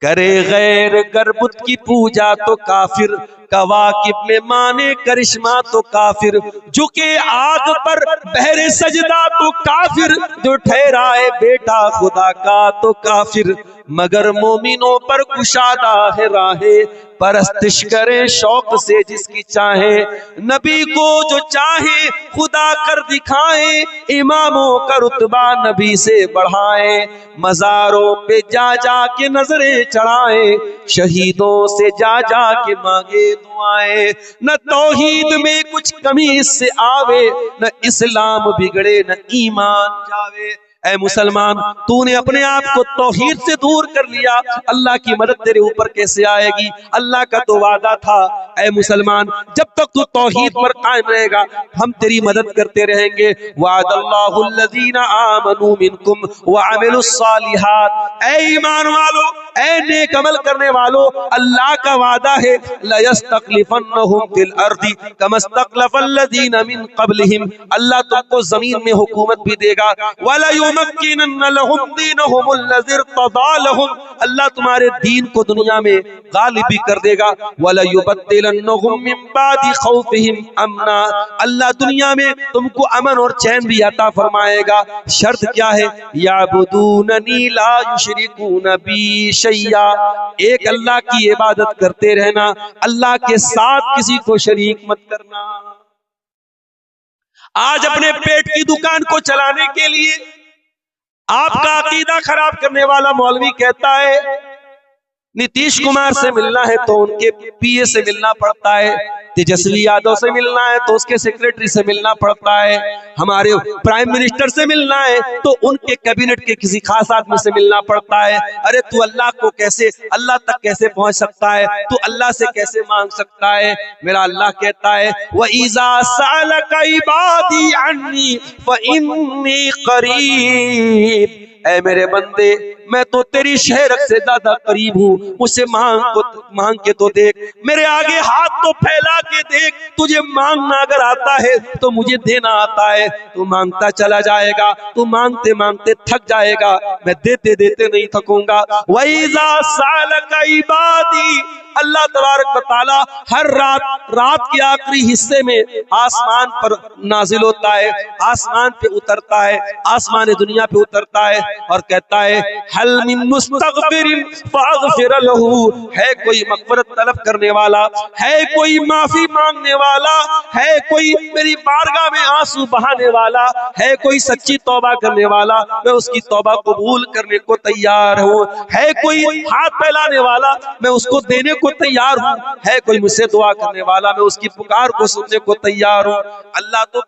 करे गैर गरबुत की पूजा तो काफिर, कवाकिब में माने करिश्मा तो काफिर, झुके आग पर बहरे सजदा तो काफिर, जो ठहराए बेटा खुदा का तो काफिर, मगर मोमिनों पर कुशादा है राहे, परस्तिश करे शौक से जिसकी चाहे, नबी को जो चाहे खुदा कर दिखाए, इमामों का रुतबा नबी से बढ़ाए, मजारों पे जा जा के नजरें चढ़ाए, शहीदों से जा जा के मांगे दुआएं, न तौहीद में कुछ कमी इससे आवे, न इस्लाम बिगड़े न ईमान जावे। ऐ मुसलमान, तूने अपने आप को तौहीद से दूर कर लिया, अल्लाह की मदद तेरे ऊपर कैसे आएगी? अल्लाह का तो वादा था, ऐ मुसलमान, जब तक तू तौहीद पर कायम रहेगा हम तेरी मदद करते रहेंगे। वादल्लाहुल्लज़ीना आमनू मिनकुम व अमिलुस सालिहात। ऐ ईमान वालों, ऐ नेक अमल करने वालों, अल्लाह का वादा है, लयस्तखलिफन्नहुम फिल अर्दी कमस्तखलफल्लज़ीना मिन क़ब्लिहिम। अल्लाह तुमको जमीन में हुकूमत भी देगा। वला युमक्किनन्ना लहुम दीनहुम लज़ी इर्तदा लहुम। अल्लाह तुम्हारे दीन को दुनिया में गालिब भी कर देगा। वला युबद्दिलन्नहुम मिन बादि खौफिहिम अमना। अल्लाह दुनिया में तुमको अमन और चैन भी अता फरमाएगा। शर्त क्या है? याबुदूननी ला युशरिकून बी शैया। एक अल्लाह की इबादत करते रहना, अल्लाह के साथ किसी को शरीक मत करना। आज अपने पेट की दुकान को चलाने के लिए आपका अकीदा खराब करने वाला मौलवी कहता है नीतीश कुमार से मिलना है तो उनके पीए से मिलना पड़ता है, तेजस्वी यादव से मिलना है तो उसके सेक्रेटरी से मिलना पड़ता है, हमारे प्राइम मिनिस्टर से मिलना है तो उनके कैबिनेट के किसी खास आदमी से मिलना पड़ता है। अरे तू अल्लाह को कैसे, अल्लाह तक कैसे पहुंच सकता है? तू अल्लाह से कैसे मांग सकता है? मेरा अल्लाह कहता है वइज़ा सअलका इबादी अन्नी फइन्नी करीब। ऐ मेरे बंदे, मैं तो तेरी शहरत से ज्यादा करीब हूँ, मुझसे मांग के तो देख, मेरे आगे हाथ तो फैला के देख। तुझे मांगना अगर आता है तो मुझे देना आता है। तू मांगता चला जाएगा, तू मांगते मांगते थक जाएगा, मैं देते देते नहीं थकूंगा। वइज़ा सअलका इबादी, अल्लाह तबारक व तआला हर रात के आखिरी हिस्से में आसमान पर नाजिल होता है, आसमान पे उतरता है, आसमान दुनिया पे उतरता है और कहता है हल मिन मुस्तगफिरिन फागफिर लहू, है कोई मग़फ़िरत तलब करने वाला, है कोई माफी मांगने वाला, है कोई मेरी बारगाह में आंसू बहाने वाला, है कोई सच्ची तौबा करने वाला, मैं उसकी तौबा कबूल करने को तैयार हूँ, है कोई हाथ फैलाने वाला, मैं उसको देने को तैयार हूँ, है कोई मुझसे दुआ करने वाला, मैं उसकी पुकार को सुनने को तैयार हूँ। अल्लाह तो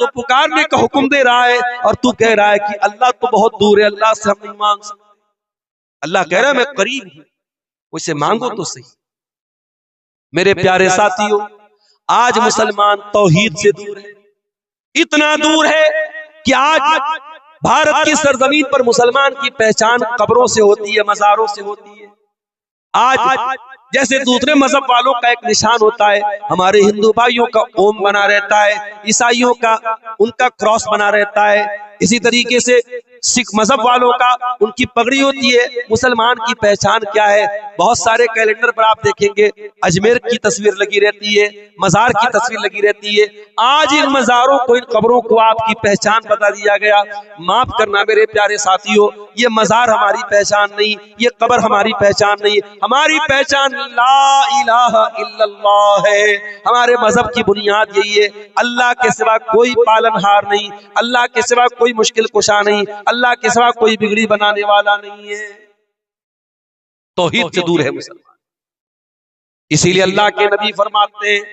पुकारने का हुक्म दे रहा है और तू कह रहा है कि अल्लाह तो बहुत दूर है, अल्लाह से हम नहीं मांग सकते। अल्लाह कह रहा है मैं करीब हूं, उसे मांगो तो सही। मेरे प्यारे साथियों, आज मुसलमान तौहीद से दूर है, इतना दूर है कि आज भारत की सरजमीन पर मुसलमान की पहचान कब्रों से होती है, मज़ारों से होती है। आज जैसे दूसरे मजहब वालों का एक निशान होता है, हमारे हिंदू भाइयों का ओम बना रहता है, ईसाइयों का उनका क्रॉस बना रहता है, इसी तरीके से सिख मजहब वालों का उनकी पगड़ी होती है। मुसलमान की पहचान क्या है? बहुत सारे कैलेंडर पर आप देखेंगे अजमेर की तस्वीर लगी रहती है, मजार की तस्वीर लगी रहती है। आज इन मजारों को, इन कब्रों को आपकी पहचान बता दिया गया। माफ करना मेरे प्यारे साथियों, ये मजार हमारी पहचान नहीं, ये कब्र हमारी पहचान नहीं, हमारी पहचान ला इलाहा इल्लल्लाह है। हमारे मजहब की बुनियाद यही है, अल्लाह के सिवा कोई पालनहार नहीं, अल्लाह के सिवा कोई मुश्किल कुशा नहीं, अल्लाह के सिवा कोई बिगड़ी बनाने वाला नहीं है। तौहीद से दूर है मुसलमान। इसीलिए अल्लाह के नबी फरमाते हैं,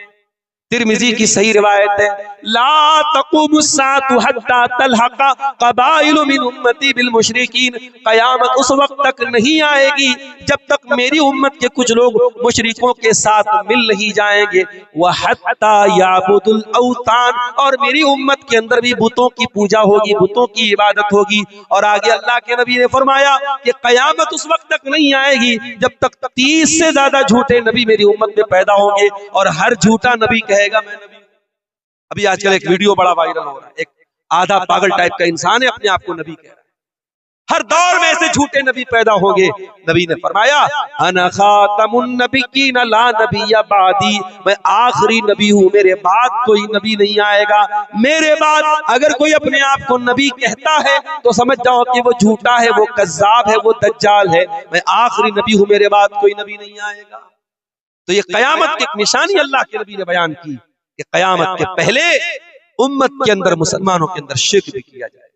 तिरमिजी की सही रिवायत है, ला तक़ूमुस्साअतु हत्ता तलहक़ क़बाइलु मिन उम्मती बिल मुशरिकीन, क़यामत उस वक्त तक नहीं आएगी जब तक मेरी उम्मत के कुछ लोग मुशरिकों के साथ मिल नहीं जाएंगे। व हत्ता याबुदुल औतान, और मेरी उम्मत के अंदर भी बुतों की पूजा होगी, बुतों की इबादत होगी। और आगे अल्लाह के नबी ने फरमाया कि क़यामत उस वक्त तक नहीं आएगी जब तक 30 से ज्यादा झूठे नबी मेरी उम्मत में पैदा होंगे, और हर झूठा नबी कहेगा मैं नबी हूं। अभी आजकल एक वीडियो बड़ा वायरल हो रहा है, एक आधा पागल टाइप का इंसान है, अपने आप को नबी कह रहा है। हर दौर में ऐसे झूठे नबी पैदा होंगे। नबी ने फरमाया अना खातमुन नबिय्यीन ला नबिय्य बादी, मैं आखिरी नबी हूं, मेरे बाद कोई नबी नहीं आएगा। मेरे बाद अगर कोई अपने आप को नबी कहता है तो समझ जाओ कि वो झूठा है, वो कज्जाब है, वो दज्जाल है। मैं आखिरी नबी हूं, मेरे बाद कोई नबी नहीं आएगा। तो ये कयामत की एक निशानी अल्लाह के नबी ने बयान की कि कयामत के पहले उम्मत के अंदर, मुसलमानों के अंदर शिर्क भी किया जाए।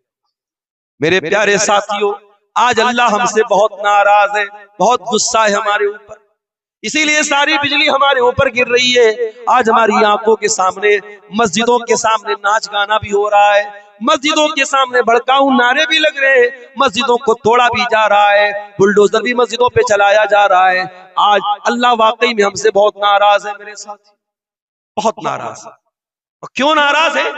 मेरे प्यारे साथियों, आज अल्लाह हमसे बहुत नाराज है, बहुत गुस्सा है हमारे ऊपर, इसीलिए सारी बिजली हमारे ऊपर गिर रही है। आज हमारी आंखों के सामने, मस्जिदों के सामने नाच गाना भी हो रहा है, मस्जिदों के सामने भड़काऊ नारे भी लग रहे हैं, मस्जिदों को तोड़ा भी जा रहा है, बुलडोजर भी मस्जिदों पे चलाया जा रहा है। आज अल्लाह वाकई में हमसे बहुत नाराज है मेरे साथी, बहुत नाराज है। और क्यों नाराज है?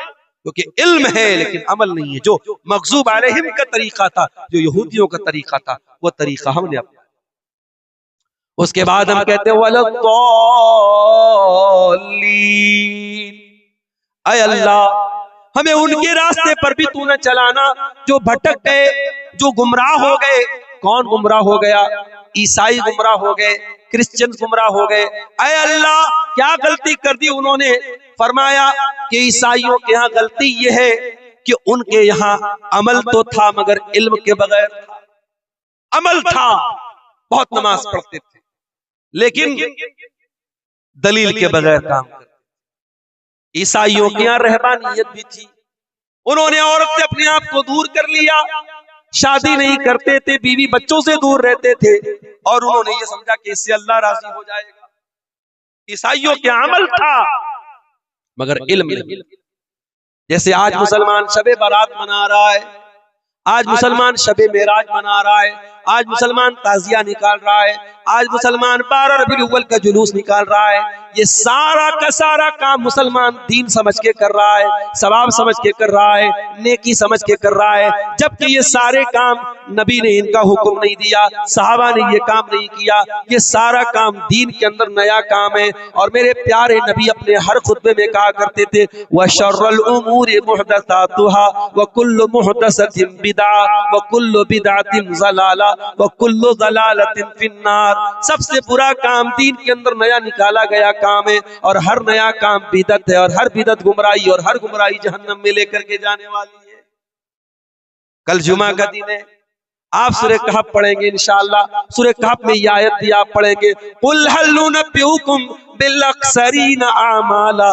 क्योंकि इल्म है लेकिन अमल नहीं है। जो मग़ज़ूब अलैहिम का तरीका था, जो यहूदियों का तरीका था, वो तरीका हमने अपनाया। उसके बाद हम कहते हैं वलद्दालीन, ऐ अल्लाह हमें उनके रास्ते पर भी तू न चलाना जो भटक गए, जो गुमराह हो गए। कौन गुमराह हो गया? ईसाई गुमराह हो गए, क्रिश्चियन गुमराह हो गए। ऐ अल्लाह क्या गलती कर दी उन्होंने? फरमाया कि ईसाइयों के यहाँ गलती यह है कि उनके यहाँ अमल तो था मगर इल्म के बगैर था। अमल था, बहुत नमाज पढ़ते थे, लेकिन दलील के बगैर काम करते। ईसाइयों के यहाँ रहबानियत भी थी, उन्होंने औरत से अपने आप को दूर कर लिया, शादी नहीं करते थे, बीवी बच्चों से दूर रहते थे, और उन्होंने ये समझा कि इससे अल्लाह राजी हो जाएगा। ईसाइयों के अमल था मगर इल्म नहीं। जैसे आज मुसलमान शबे बारात मना रहा है, आज मुसलमान शबे मेराज मना रहा है, आज मुसलमान ताजिया निकाल रहा है, आज मुसलमान 12 रबीउल अव्वल का जुलूस निकाल रहा है। ये सारा का सारा काम मुसलमान दीन समझ के कर रहा है, सवाब समझ के कर रहा है, नेकी समझ के कर रहा है, जबकि ये सारे काम नबी ने इनका हुक्म नहीं दिया, सहाबा ने ये काम नहीं किया। ये सारा काम दीन के अंदर नया काम है। और मेरे प्यारे नबी अपने हर खुतबे में कहा करते थे व शर्रुल उमूरि मुहदसातुहा व कुल्लु मुहदसतिन बिदअ व कुल्लु बिदअतिन ज़लाला व कुल्लु ज़लालतिन फिन्नार। सबसे बुरा काम दीन के अंदर नया निकाला गया काम है, और हर नया काम बिदअत है, और हर बिदअत गुमराही, और हर गुमराही जहन्नम में लेकर के जाने वाली है। कल जुमा का दिन है, आप सूरह कहफ पढ़ेंगे इंशाअल्लाह। सूरह कहफ में ये आयत भी आप पढ़ेंगे, कुल हल नुनब्बिउकुम बिल अक्सरीन आमाला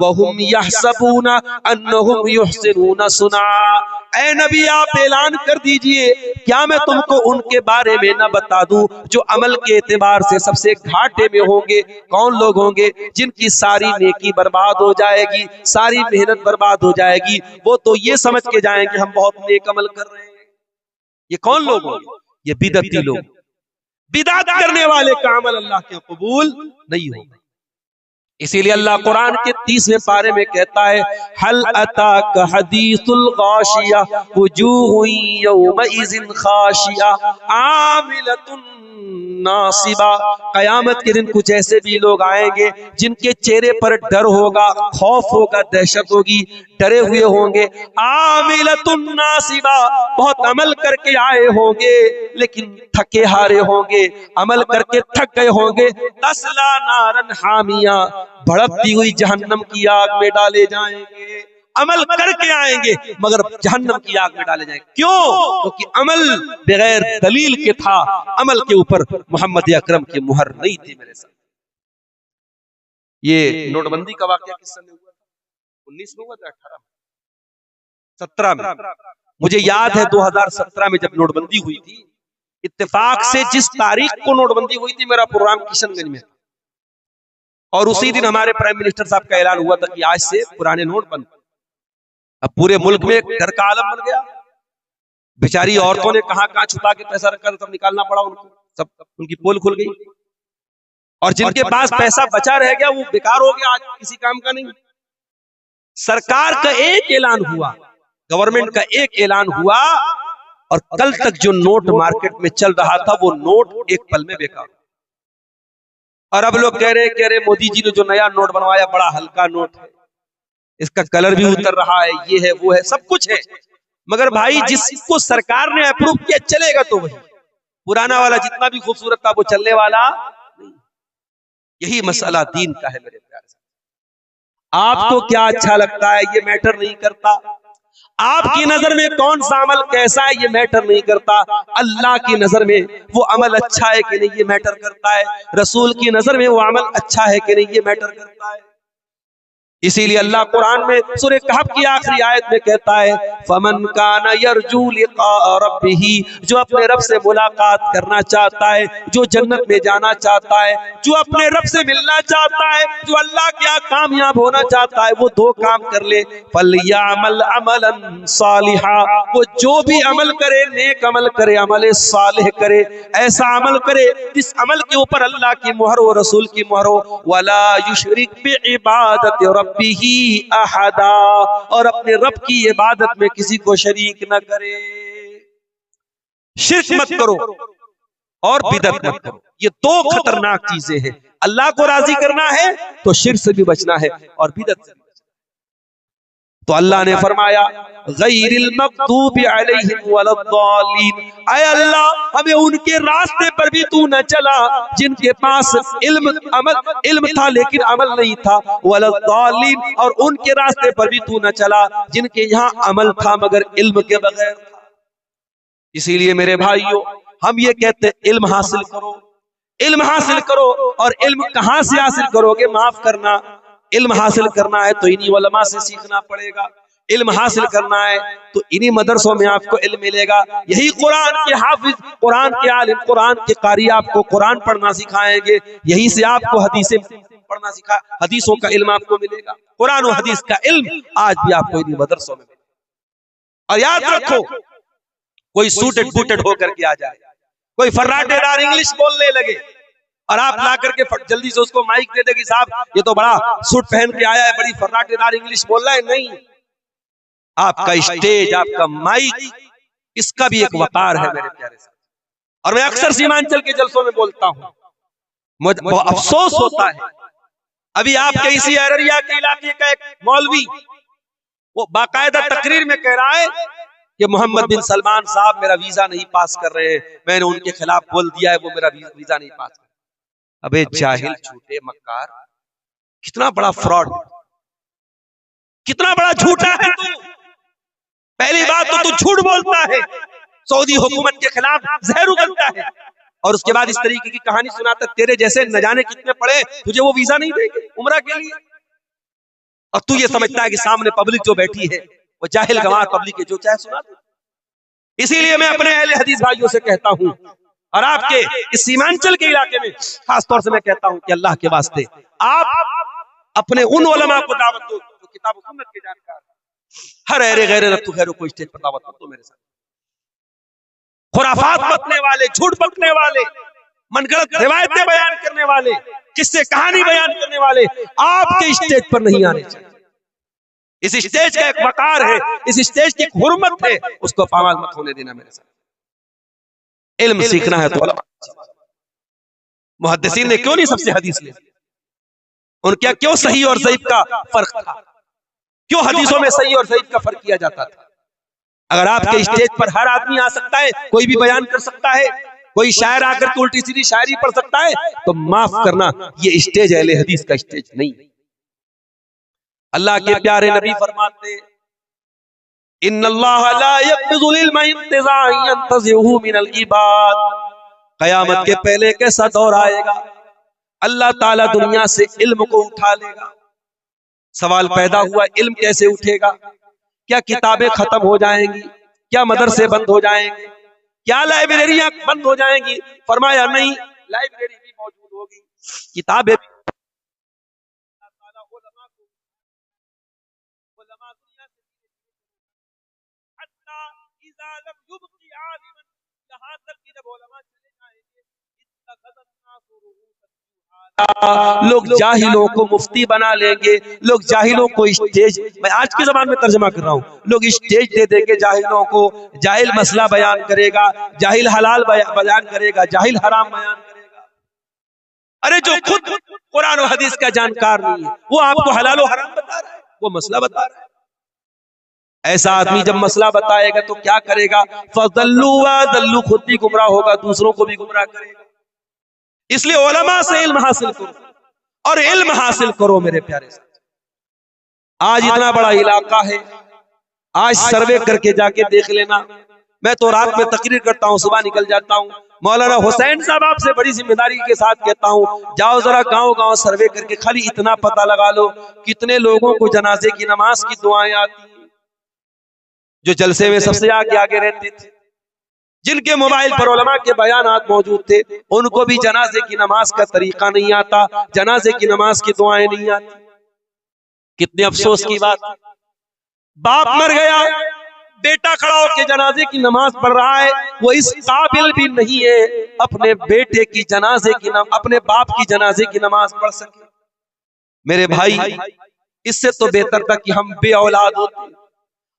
व हुम यहसबूना अन्नहुम युहसिनूना सुना। ऐ नबी आप ऐलान कर दीजिए, क्या मैं तुमको उनके बारे में न बता दूं जो अमल के एतबार से सबसे घाटे में होंगे। कौन लोग होंगे? जिनकी सारी नेकी बर्बाद हो जाएगी, सारी मेहनत बर्बाद हो जाएगी। वो तो ये समझ के जाएंगे हम बहुत नेक अमल कर रहे हैं। ये कौन लोग होंगे? ये बिदअती लोग। बिदअत करने वाले का अमल अल्लाह के कबूल नहीं होगा। इसीलिए अल्लाह कुरान के 30वें पारे में कहता है, हल अताका हदीसुल गाशिया वुजूहुन यौमइज़िन खाशिया आमिलतुन नासिबा। कयामत के दिन कुछ ऐसे भी लोग आएंगे जिनके चेहरे पर डर होगा, खौफ होगा, दहशत होगी, डरे हुए होंगे। आमिलतुन नासिबा, बहुत अमल करके आए होंगे लेकिन थके हारे होंगे, अमल करके थक गए होंगे। तस्ला नारन हामिया, भड़कती हुई जहन्नम की आग में डाले जाएंगे। अमल करके आएंगे मगर जहन्नम की आग में डाले जाएंगे। क्यों? क्योंकि अमल बगैर दलील के था, अमल के ऊपर मोहम्मद अकरम की मुहर नहीं थी। मेरे साथ ये नोटबंदी का वाकया किस सन में हुआ? 19 में हुआ था, 18 में, 17 में। मुझे याद है 2017 में जब नोटबंदी हुई थी, इत्तेफाक से जिस तारीख को नोटबंदी हुई थी मेरा प्रोग्राम किशनगंज में था, और उसी दिन हमारे प्राइम मिनिस्टर साहब का ऐलान हुआ था कि आज से पुराने नोट बंद। अब पूरे मुल्क में डर का आलम बन गया। बेचारी औरतों ने कहां छुपा के पैसा रखा, सब निकालना पड़ा उनको, सब उनकी पोल खुल गई। और जिनके पास पैसा बचा रह गया वो बेकार हो गया, आज किसी काम का नहीं। सरकार का एक ऐलान हुआ, गवर्नमेंट का एक ऐलान हुआ, और कल तक जो नोट मार्केट में चल रहा था वो नोट एक पल में बेकार। और अब लोग कह रहे मोदी जी ने जो नया नोट बनवाया बड़ा हल्का नोट है, इसका कलर भी उतर रहा है, ये है वो है, सब कुछ है। मगर भाई जिसको सरकार ने अप्रूव किया चलेगा तो वही, पुराना वाला जितना भी खूबसूरत था वो चलने वाला नहीं। यही मसला दीन का है मेरे प्यारे। आपको क्या अच्छा लगता है ये मैटर नहीं करता, आपकी नजर में कौन सा अमल कैसा है ये मैटर नहीं करता, अल्लाह की नजर में वो अमल अच्छा है कि नहीं ये मैटर करता है, रसूल की नजर में वो अमल अच्छा है कि नहीं ये मैटर करता है। इसीलिए अल्लाह कुरान में सूरह कहफ की आखिरी आयत में कहता है, फमन काना यरजू लिका रब्बिही, जो अपने रब से मुलाकात करना चाहता है, जो जन्नत में जाना चाहता है, जो अपने रब से मिलना चाहता है, जो अल्लाह के यहाँ कामयाब होना चाहता है, वो दो काम कर ले, फलयामल अमलन सालिहा, वो जो भी अमल करे नेक अमल करे, अमल सालिह करे, ऐसा अमल करे जिस अमल के ऊपर अल्लाह की मुहर हो, रसूल की मुहर हो, वला युशरिक बिइबादति रब्बिही अहदा, और अपने रब की इबादत में किसी को शरीक न करे। शिर्क मत करो और बिदअत मत करो, ये दो खतरनाक चीजें हैं। अल्लाह को राजी करना है तो शिर्क से भी बचना है और बिदअत से भी बचना है। तो अल्लाह ने फरमाया, गैरिल मग़दूबि अलैहिम वलद्दालीन, ऐ अल्लाह हमें उनके रास्ते पर भी तू न चला जिनके पास इल्म था लेकिन अमल नहीं था, वलद्दालीन, और उनके रास्ते पर भी तू न चला जिनके यहाँ अमल था मगर इल्म के बगैर था। इसीलिए मेरे भाइयों हम ये कहते हैं इल्म हासिल करो, इल्म हासिल करो। और इल्म कहां से हासिल करोगे? माफ करना, इल्म हासिल करना है तो इन्हीं उलमा से सीखना पड़ेगा, इल्म हासिल करना है तो इन्हीं मदरसों में आपको इल्म मिलेगा। यही कुरान के हाफिज, कुरान के आलिम, कुरान के कारी आपको कुरान पढ़ना सिखाएंगे, यहीं से आपको हदीसें पढ़ना सिखा, हदीसों का इल्म आपको मिलेगा। कुरान और हदीस का इल्म आज भी आपको इन्हीं मदरसों में मिलेगा। और याद रखो, कोई सूटेड बूटेड होकर के आ जाए, कोई फर्राटेदार इंग्लिश बोलने लगे और आप ला करके जल्दी से उसको माइक दे दे कि साहब ये तो बड़ा सूट पहन के आया है, बड़ी फर्राटेदार इंग्लिश बोल रहा है। नहीं, आपका स्टेज, आपका माइक, इसका भी एक वकार है मेरे प्यारे साथ। और मैं अक्सर सीमांचल के जलसों में बोलता हूं, मुझे बहुत अफसोस होता है, अभी आपके इसी अररिया के इलाके का एक मौलवी वो बाकायदा तकरीर में कह रहा है कि मोहम्मद बिन सलमान साहब मेरा वीजा नहीं पास कर रहे हैं, मैंने उनके खिलाफ बोल दिया है, वो मेरा वीजा नहीं पास कर। अबे जाहिल, झूठे, मक्कार, कितना बड़ा फ्रॉड, कितना बड़ा झूठा है तू। पहली बात तो तू झूठ बोलता है, सऊदी हुकूमत के खिलाफ जहर उगलता है, और उसके बाद इस तरीके की कहानी सुनाता है तेरे जैसे न जाने कितने पड़े तुझे वो वीजा नहीं देंगे उम्रा के लिए, और तू ये समझता है कि सामने पब्लिक जो बैठी है वो जाहिल गंवार पब्लिक है, जो चाहे सुना दे। इसीलिए मैं अपने अहले हदीस भाइयों से कहता हूं, और आपके इस सीमांचल के इलाके में खास तौर से मैं कहता हूं कि अल्लाह के वास्ते आप अपने उन उलमा को दावत दो जो किताब और सुन्नत के जानकार, हर अहरे गैरे रत्तु खैरो को स्टेज पर दावत दो मेरे साथ। खुराफात बकने वाले, झूठ बकने वाले, मनगढ़ंत रिवायतें बयान करने वाले, किससे कहानी बयान करने वाले आपके स्टेज पर नहीं आने चाहिए। इस स्टेज का एक वकार है, इस स्टेज की एक हुर्मत है, उसको पामाल मत होने देना मेरे साथ। इल्म सीखना है तो मुहद्दिसीन ने क्यों नहीं सबसे हदीस ली, उनका क्यों सही और ज़ईफ का फर्क था, क्यों हदीसों में सही और ज़ईफ का फर्क किया जाता था। अगर आपके स्टेज पर हर आदमी आ सकता है, कोई भी बयान कर सकता है, कोई शायर आकर के उल्टी सीधी शायरी पढ़ सकता है, तो माफ करना ये स्टेज अहले हदीस का स्टेज नहीं। अल्लाह के प्यारे नबी फरमाते इन्नल्लाह ला यक़बिज़ुल इल्मा इंतिज़ाअन यंतज़िहु मिनल इबाद, क़यामत के पहले कैसा दौर आएगा, अल्लाह ताला दुनिया से इल्म को उठा लेगा। सवाल पैदा हुआ, इल्म कैसे उठेगा? क्या किताबें खत्म हो जाएंगी? क्या मदरसे बंद हो जाएंगे? क्या लाइब्रेरियां बंद हो जाएंगी? फरमाया नहीं, लाइब्रेरी भी मौजूद होगी, किताबें लोग जाहिलों को मुफ्ती बना लेंगे, लोग जाहिलों को स्टेज, मैं आज के जमाने में तर्जमा कर रहा हूँ, लोग स्टेज दे देंगे जाहिलों को, जाहिल मसला बयान करेगा, जाहिल हलाल बयान करेगा, जाहिल हराम बयान करेगा। अरे जो खुद कुरान और हदीस का जानकार नहीं है वो आपको हलाल और हराम बता रहा है, वो मसला बता रहा है। ऐसा आदमी जब मसला बताएगा तो क्या करेगा? फज़ल्लू व दल्लू, खुद भी गुमराह होगा, दूसरों को भी गुमराह करेगा। इसलिए उलमा से इल्म हासिल करो, और इल्म हासिल करो मेरे प्यारे साथ। आज इतना बड़ा इलाका है, आज सर्वे करके जाके देख लेना। मैं तो रात में तकरीर करता हूँ, सुबह निकल जाता हूँ। मौलाना हुसैन साहब आपसे बड़ी जिम्मेदारी के साथ कहता हूँ, जाओ जरा गांव गांव सर्वे करके खाली इतना पता लगा लो कितने लोगों को जनाजे की नमाज की दुआएं आती हैं। जो जलसे में सबसे आगे आगे रहते थे, जिनके मोबाइल पर उलमा के बयानात मौजूद थे, उनको भी जनाजे की नमाज का तरीका नहीं आता, जनाजे की नमाज की दुआएं नहीं आती। कितने अफसोस की बात, बाप मर गया, बेटा खड़ा होकर जनाजे की नमाज पढ़ रहा है, वो इस काबिल भी नहीं है अपने बेटे की जनाजे की अपने बाप की जनाजे की नमाज पढ़ सके। मेरे भाई, इससे तो बेहतर था कि हम बे औलाद होते।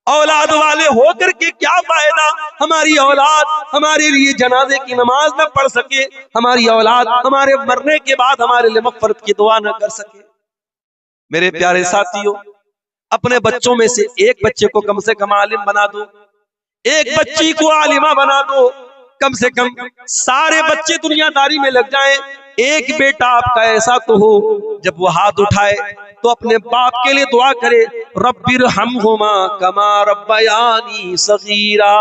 औलाद वाले होकर के क्या फायदा, हमारी औलाद हमारे लिए जनाजे की नमाज न पढ़ सके, हमारी औलाद हमारे मरने के बाद हमारे लिए मग़फ़िरत की दुआ न कर सके। मेरे प्यारे साथियों, अपने बच्चों में से एक बच्चे को कम से कम आलिम बना दो, एक बच्ची को आलिमा बना दो, कम से कम सारे बच्चे दुनियादारी में लग जाएं। एक बेटा आपका ऐसा तो हो जब वो हाथ उठाए तो अपने बाप के लिए दुआ करे, रब्बिरहमहुमा कमा रब्बयानी सगीरा।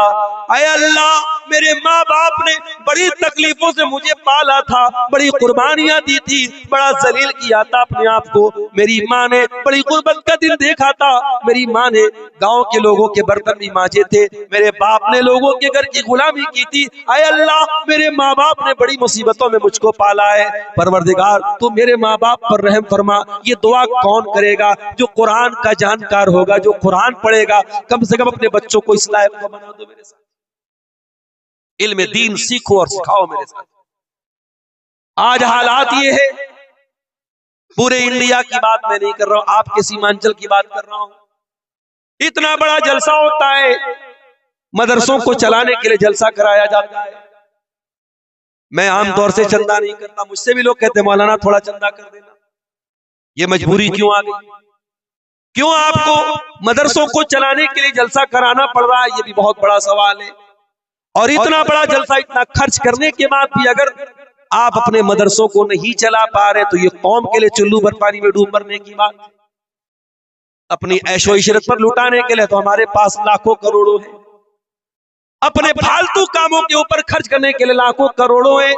ऐ अल्लाह, मेरे माँ बाप ने बड़ी तकलीफों से मुझे पाला था, बड़ी कुर्बानियां दी थी, बड़ा जलील किया था अपने आप को। मेरी माँ ने बड़ी गुर्बत का दिन देखा था, मेरी माँ ने गांव के लोगों के बर्तन भी मांजे थे, मेरे बाप ने लोगों के घर की गुलामी की थी। ऐ अल्लाह, मेरे माँ बाप ने बड़ी मुसीबतों में मुझको पाला है, परवरदिगार तू मेरे माँ बाप पर रहम फरमा। ये दुआ कौन करेगा? जो कुरान का जानकार होगा, जो कुरान पढ़ेगा। कम से कम अपने बच्चों को इस लायक को बना दो मेरे साथ, इल्म दीन सीखो और सिखाओ मेरे साथ। आज हालात ये है, पूरे इंडिया की बात मैं नहीं कर रहा हूं, आपके सीमांचल की बात कर रहा हूं। इतना बड़ा जलसा होता है, मदरसों को चलाने के लिए जलसा कराया जाता है। मैं आमतौर से चंदा नहीं करता, मुझसे भी लोग कहते हैं मौलाना थोड़ा चंदा कर देना। ये मजबूरी क्यों आ गई? क्यों आपको मदरसों को चलाने के लिए जलसा कराना पड़ रहा है? ये भी बहुत बड़ा सवाल है। और इतना बड़ा जलसा, इतना खर्च करने के बाद भी अगर आप अपने मदरसों को नहीं चला पा रहे तो ये कौम के लिए चुल्लू भर पानी में डूब मरने की बात है। अपनी ऐशो इशरत पर लुटाने के लिए तो हमारे पास लाखों करोड़ों है, अपने फालतू कामों के ऊपर खर्च करने के लिए लाखों करोड़ों है।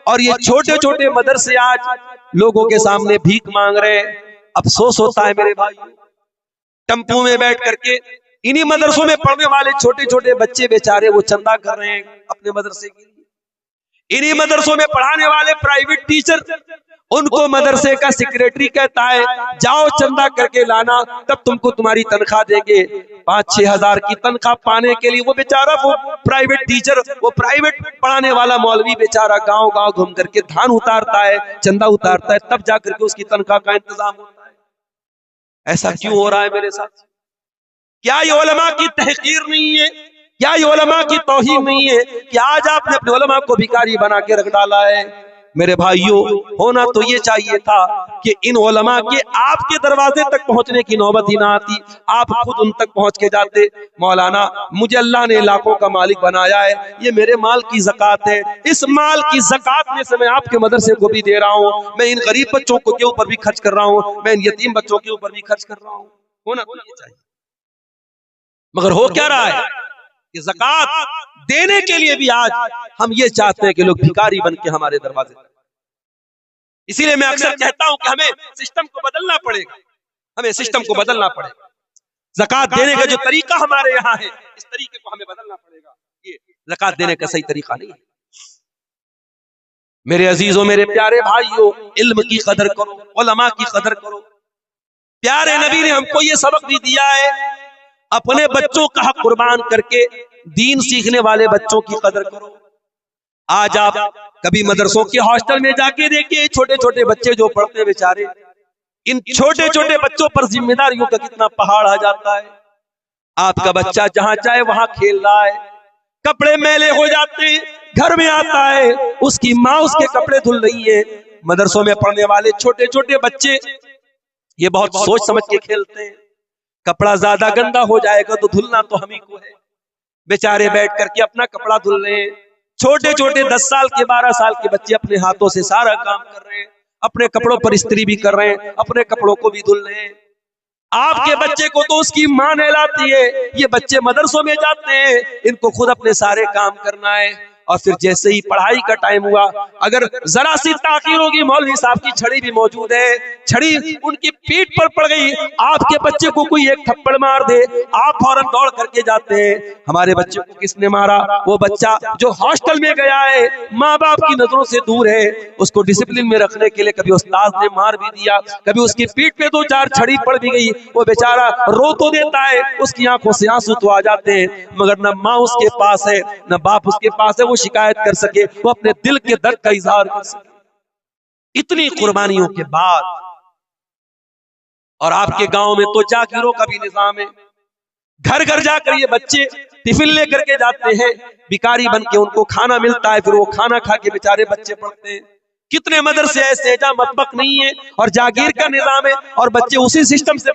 और ये छोटे छोटे मदरसे आज लोगों के सामने भीख मांग रहे हैं। अफसोस होता है मेरे भाई, टेम्पो में बैठ करके इन्हीं मदरसों में पढ़ने वाले छोटे छोटे बच्चे बेचारे वो चंदा कर रहे हैं अपने मदरसे के लिए। इन्हीं मदरसों में पढ़ाने वाले प्राइवेट टीचर, उनको मदरसे का सेक्रेटरी कहता है जाओ चंदा करके लाना, तब तुमको तुम्हारी तनख्वाह देंगे। 5-6 हजार की तनख्वाह पाने के लिए वो बेचारा, वो प्राइवेट टीचर, वो प्राइवेट पढ़ाने वाला मौलवी बेचारा गांव गांव घूम करके धान उतारता है, चंदा उतारता है, तब जाकर के उसकी तनख्वाह का इंतजाम होता है। ऐसा क्यों हो रहा है मेरे साथ? क्या ये उलमा की तहकीर नहीं है? क्या ये उलमा की तौहीन नहीं है कि आज आपने अपने उलमा को भिखारी बना के रख डाला है? मेरे भाइयों, होना तो ये चाहिए था कि इन उलमा के आपके दरवाजे तक पहुंचने की नौबत ही ना आती, आप खुद उन तक पहुंच के जाते। मौलाना, मुझे अल्लाह ने लाखों का मालिक बनाया है, ये मेरे माल की ज़कात है, इस माल की ज़कात में से मैं आपके मदरसे को भी दे रहा हूँ, मैं इन गरीब बच्चों के ऊपर भी खर्च कर रहा हूँ, मैं इन यतीम बच्चों के ऊपर भी खर्च कर रहा हूँ। होना तो ये चाहिए, मगर हो क्या रहा है कि ज़कात देने के लिए भी आज हम ये चाहते हैं कि लोग भिखारी बन के हमारे दरवाजे। इसीलिए मैं अक्सर कहता हूं कि हमें सिस्टम को बदलना पड़ेगा, हमें सिस्टम को बदलना पड़ेगा। ज़कात देने का जो तरीका हमारे यहाँ है, इस तरीके को हमें बदलना पड़ेगा। ये ज़कात देने का सही तरीका नहीं है। मेरे अजीजों, मेरे प्यारे भाइयों, इल्म की कदर करो, उलमा की कदर करो। प्यारे नबी ने हमको ये सबक भी दिया है, अपने बच्चों का हक कुर्बान करके दीन सीखने वाले बच्चों की कदर करो। आज आप कभी मदरसों के हॉस्टल में जाके देखिए, छोटे छोटे बच्चे जो पढ़ते बेचारे, इन छोटे छोटे बच्चों पर जिम्मेदारियों का कितना पहाड़ आ जाता है। आपका बच्चा जहां चाहे वहां खेल रहा है, कपड़े मैले हो जाते हैं, घर में आता है उसकी माँ उसके कपड़े धुल रही है। मदरसों में पढ़ने वाले छोटे छोटे बच्चे ये बहुत सोच समझ के खेलते हैं, कपड़ा ज्यादा गंदा हो जाएगा तो धुलना तो हम ही को है। बेचारे बैठ करके अपना कपड़ा धुल रहे हैं। छोटे छोटे 10 साल के 12 साल के बच्चे अपने हाथों से सारा काम कर रहे हैं, अपने कपड़ों पर इस्त्री भी कर रहे हैं, अपने कपड़ों को भी धुल रहे हैं। आपके बच्चे को तो उसकी मां नहलाती है, ये बच्चे मदरसों में जाते हैं, इनको खुद अपने सारे काम करना है। और फिर जैसे ही पढ़ाई का टाइम हुआ, अगर जरा सी ताखीर होगी, मौलवी साहब की छड़ी भी मौजूद है, छड़ी उनकी पीठ पर पड़ गई, आपके बच्चे को कोई एक थप्पड़ मार दे, आप फौरन दौड़ करके जाते हैं, हमारे बच्चे को किसने मारा? वो बच्चा जो हॉस्टल में गया है, माँ बाप की नजरों से दूर है, उसको डिसिप्लिन में रखने के लिए कभी उस्ताद ने मार भी दिया, कभी उसकी पीठ पे 2-4 छड़ी पड़ भी गई, वो बेचारा रो तो देता है, उसकी आंखों से आंसू तो आ जाते हैं, मगर न माँ उसके पास है न बाप उसके पास है वो शिकायत कर सके, वो अपने दिल के दर्द का इजहार कर सके। इतनी कुर्बानियों के बाद, और आपके गांव में तो जागीरों का भी निजाम है, घर घर जाकर ये बच्चे टिफिन लेकर के जाते हैं, भिखारी बन के उनको खाना मिलता है, फिर वो खाना खा के बेचारे बच्चे पढ़ते हैं। कितने मदरसे ऐसे हैं जहां मतबक नहीं है और जागीर का निजाम है, और बच्चे उसी सिस्टम से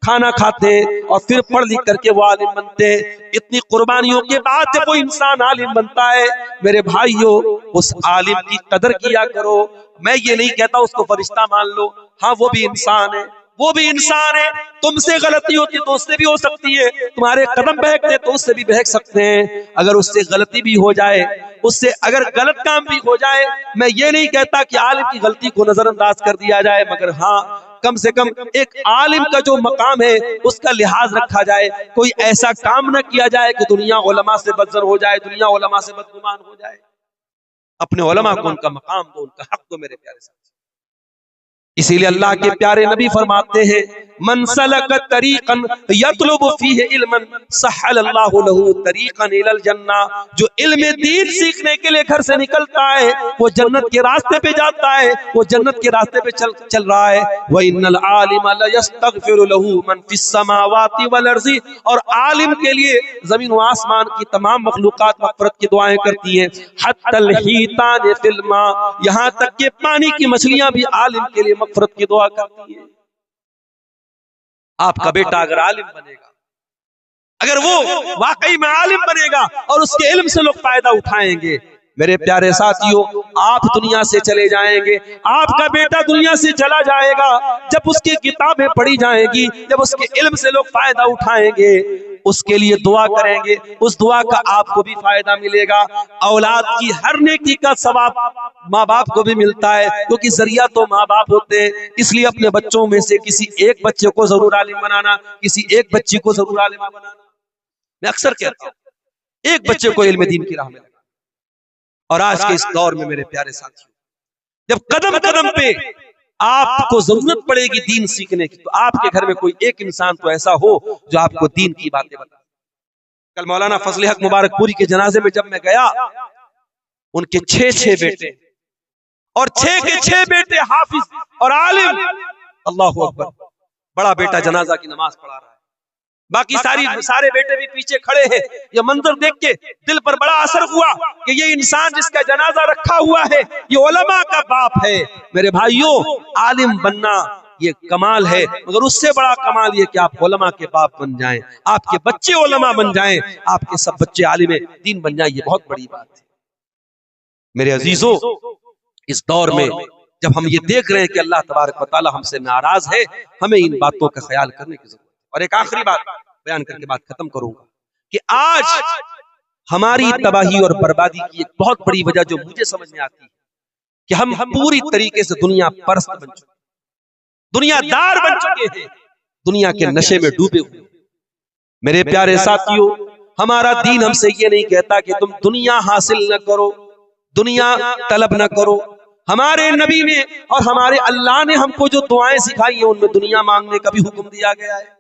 खाना खाते हैं और फिर पढ़ लिख करके वो आलिम बनते हैं। इतनी कुर्बानियों के बाद जब वो इंसान आलिम बनता है, मेरे भाइयों, उस आलिम की कदर किया करो। मैं ये नहीं कहता उसको फरिश्ता मान लो, हाँ वो भी इंसान है, वो भी इंसान है, तुमसे गलती होती तो उससे भी हो सकती है, तुम्हारे कदम बहकते तो उससे भी बहक सकते हैं। अगर उससे गलती भी हो जाए, उससे अगर गलत काम भी हो जाए, मैं ये नहीं कहता कि आलिम की गलती को नजरअंदाज कर दिया जाए, मगर हाँ कम से कम एक आलिम का जो मकाम है उसका लिहाज रखा जाए। कोई ऐसा काम न किया जाए कि दुनिया उलमा से बदजर हो जाए, दुनिया उलमा से बदगुमान हो जाए। अपने उलमा को उनका मकाम दो, उनका हक दो मेरे प्यारे साथी। इसीलिए अल्लाह के प्यारे नबी फरमाते हैं, मन सलक तरीकन यतलुबु फीहि इल्मन सहलल्लाहु लहू तरीकन इलल जन्ना। जो इल्म दीन सीखने के लिए घर से निकलता है वो जन्नत के रास्ते पे जाता है, वो जन्नत के रास्ते पे चल रहा है। व इन्नल आलिम ला यस्तगफिरु लहू मन फिस समावाति वल अर्ज़ि। और आलिम के लिए जमीन व आसमान की तमाम मखलूकात मग़फ़िरत की दुआएं करती हैं। हत्तल हीतान फिल मा, यहाँ तक कि पानी की मछलियां भी आलिम के लिए मग़फ़िरत की दुआ करती है। आपका बेटा अगर आलिम बनेगा, अगर वो वाकई में आलिम बनेगा और उसके इल्म से लोग फायदा उठाएंगे, मेरे प्यारे साथियों, आप दुनिया से चले जाएंगे, आपका बेटा दुनिया से चला जाएगा, जब उसकी किताबें पढ़ी जाएंगी, जब उसके इल्म से लोग फायदा उठाएंगे, उसके लिए दुआ करेंगे, उस दुआ का आपको भी फायदा मिलेगा। औलाद की हर नेकी का सवाब माँ बाप को भी मिलता है, क्योंकि जरिया तो माँ बाप होते हैं। इसलिए अपने बच्चों में से किसी एक बच्चे को जरूर आलिम बनाना, किसी एक बच्ची को जरूर आलिम बनाना। मैं अक्सर कहता हूं, एक बच्चे को इल्म दीन की राह में। और आज के इस दौर में मेरे प्यारे साथियों, जब कदम कदम पे आपको जरूरत पड़ेगी दीन सीखने की, तो आपके घर में कोई एक इंसान तो ऐसा हो जो आपको दीन की बातें बताए। कल मौलाना फजल हक मुबारकपुरी के जनाजे में जब मैं गया, उनके 6 बेटे और 6 के 6 बेटे हाफिज और आलिम। अल्लाह अकबर। बड़ा बेटा जनाजा की नमाज पढ़ा रहा है, बाकी सारे बेटे भी पीछे खड़े हैं। ये मंजर देख के दिल पर बड़ा असर हुआ कि ये इंसान जिसका जनाजा रखा हुआ है, ये उलमा का बाप है। मेरे भाइयों, आलिम बनना ये कमाल है, मगर उससे बड़ा कमाल ये कि आप उलमा के बाप बन जाएं, आपके बच्चे उलमा बन जाएं, आपके सब बच्चे आलिम दीन बन जाएं। ये बहुत बड़ी बात है। मेरे अजीजों, इस दौर में जब हम ये देख रहे हैं कि अल्लाह तबारक व तआला हमसे नाराज है, हमें इन बातों का ख्याल करने की जरूरत है। और एक आखिरी बात बयान करके बात खत्म करूंगा कि आज हमारी तबाही और बर्बादी की एक बहुत बड़ी वजह जो मुझे समझ में आती है कि हम पूरी तरीके से दुनिया परस्त बन चुके, दुनियादार बन चुके हैं, दुनिया के नशे में डूबे हुए। मेरे प्यारे साथियों, हमारा दीन हमसे ये नहीं कहता कि तुम दुनिया हासिल न करो, दुनिया तलब न करो। हमारे नबी ने और हमारे अल्लाह ने हमको जो दुआएं सिखाई है, उनमें दुनिया मांगने का भी हुक्म दिया गया है।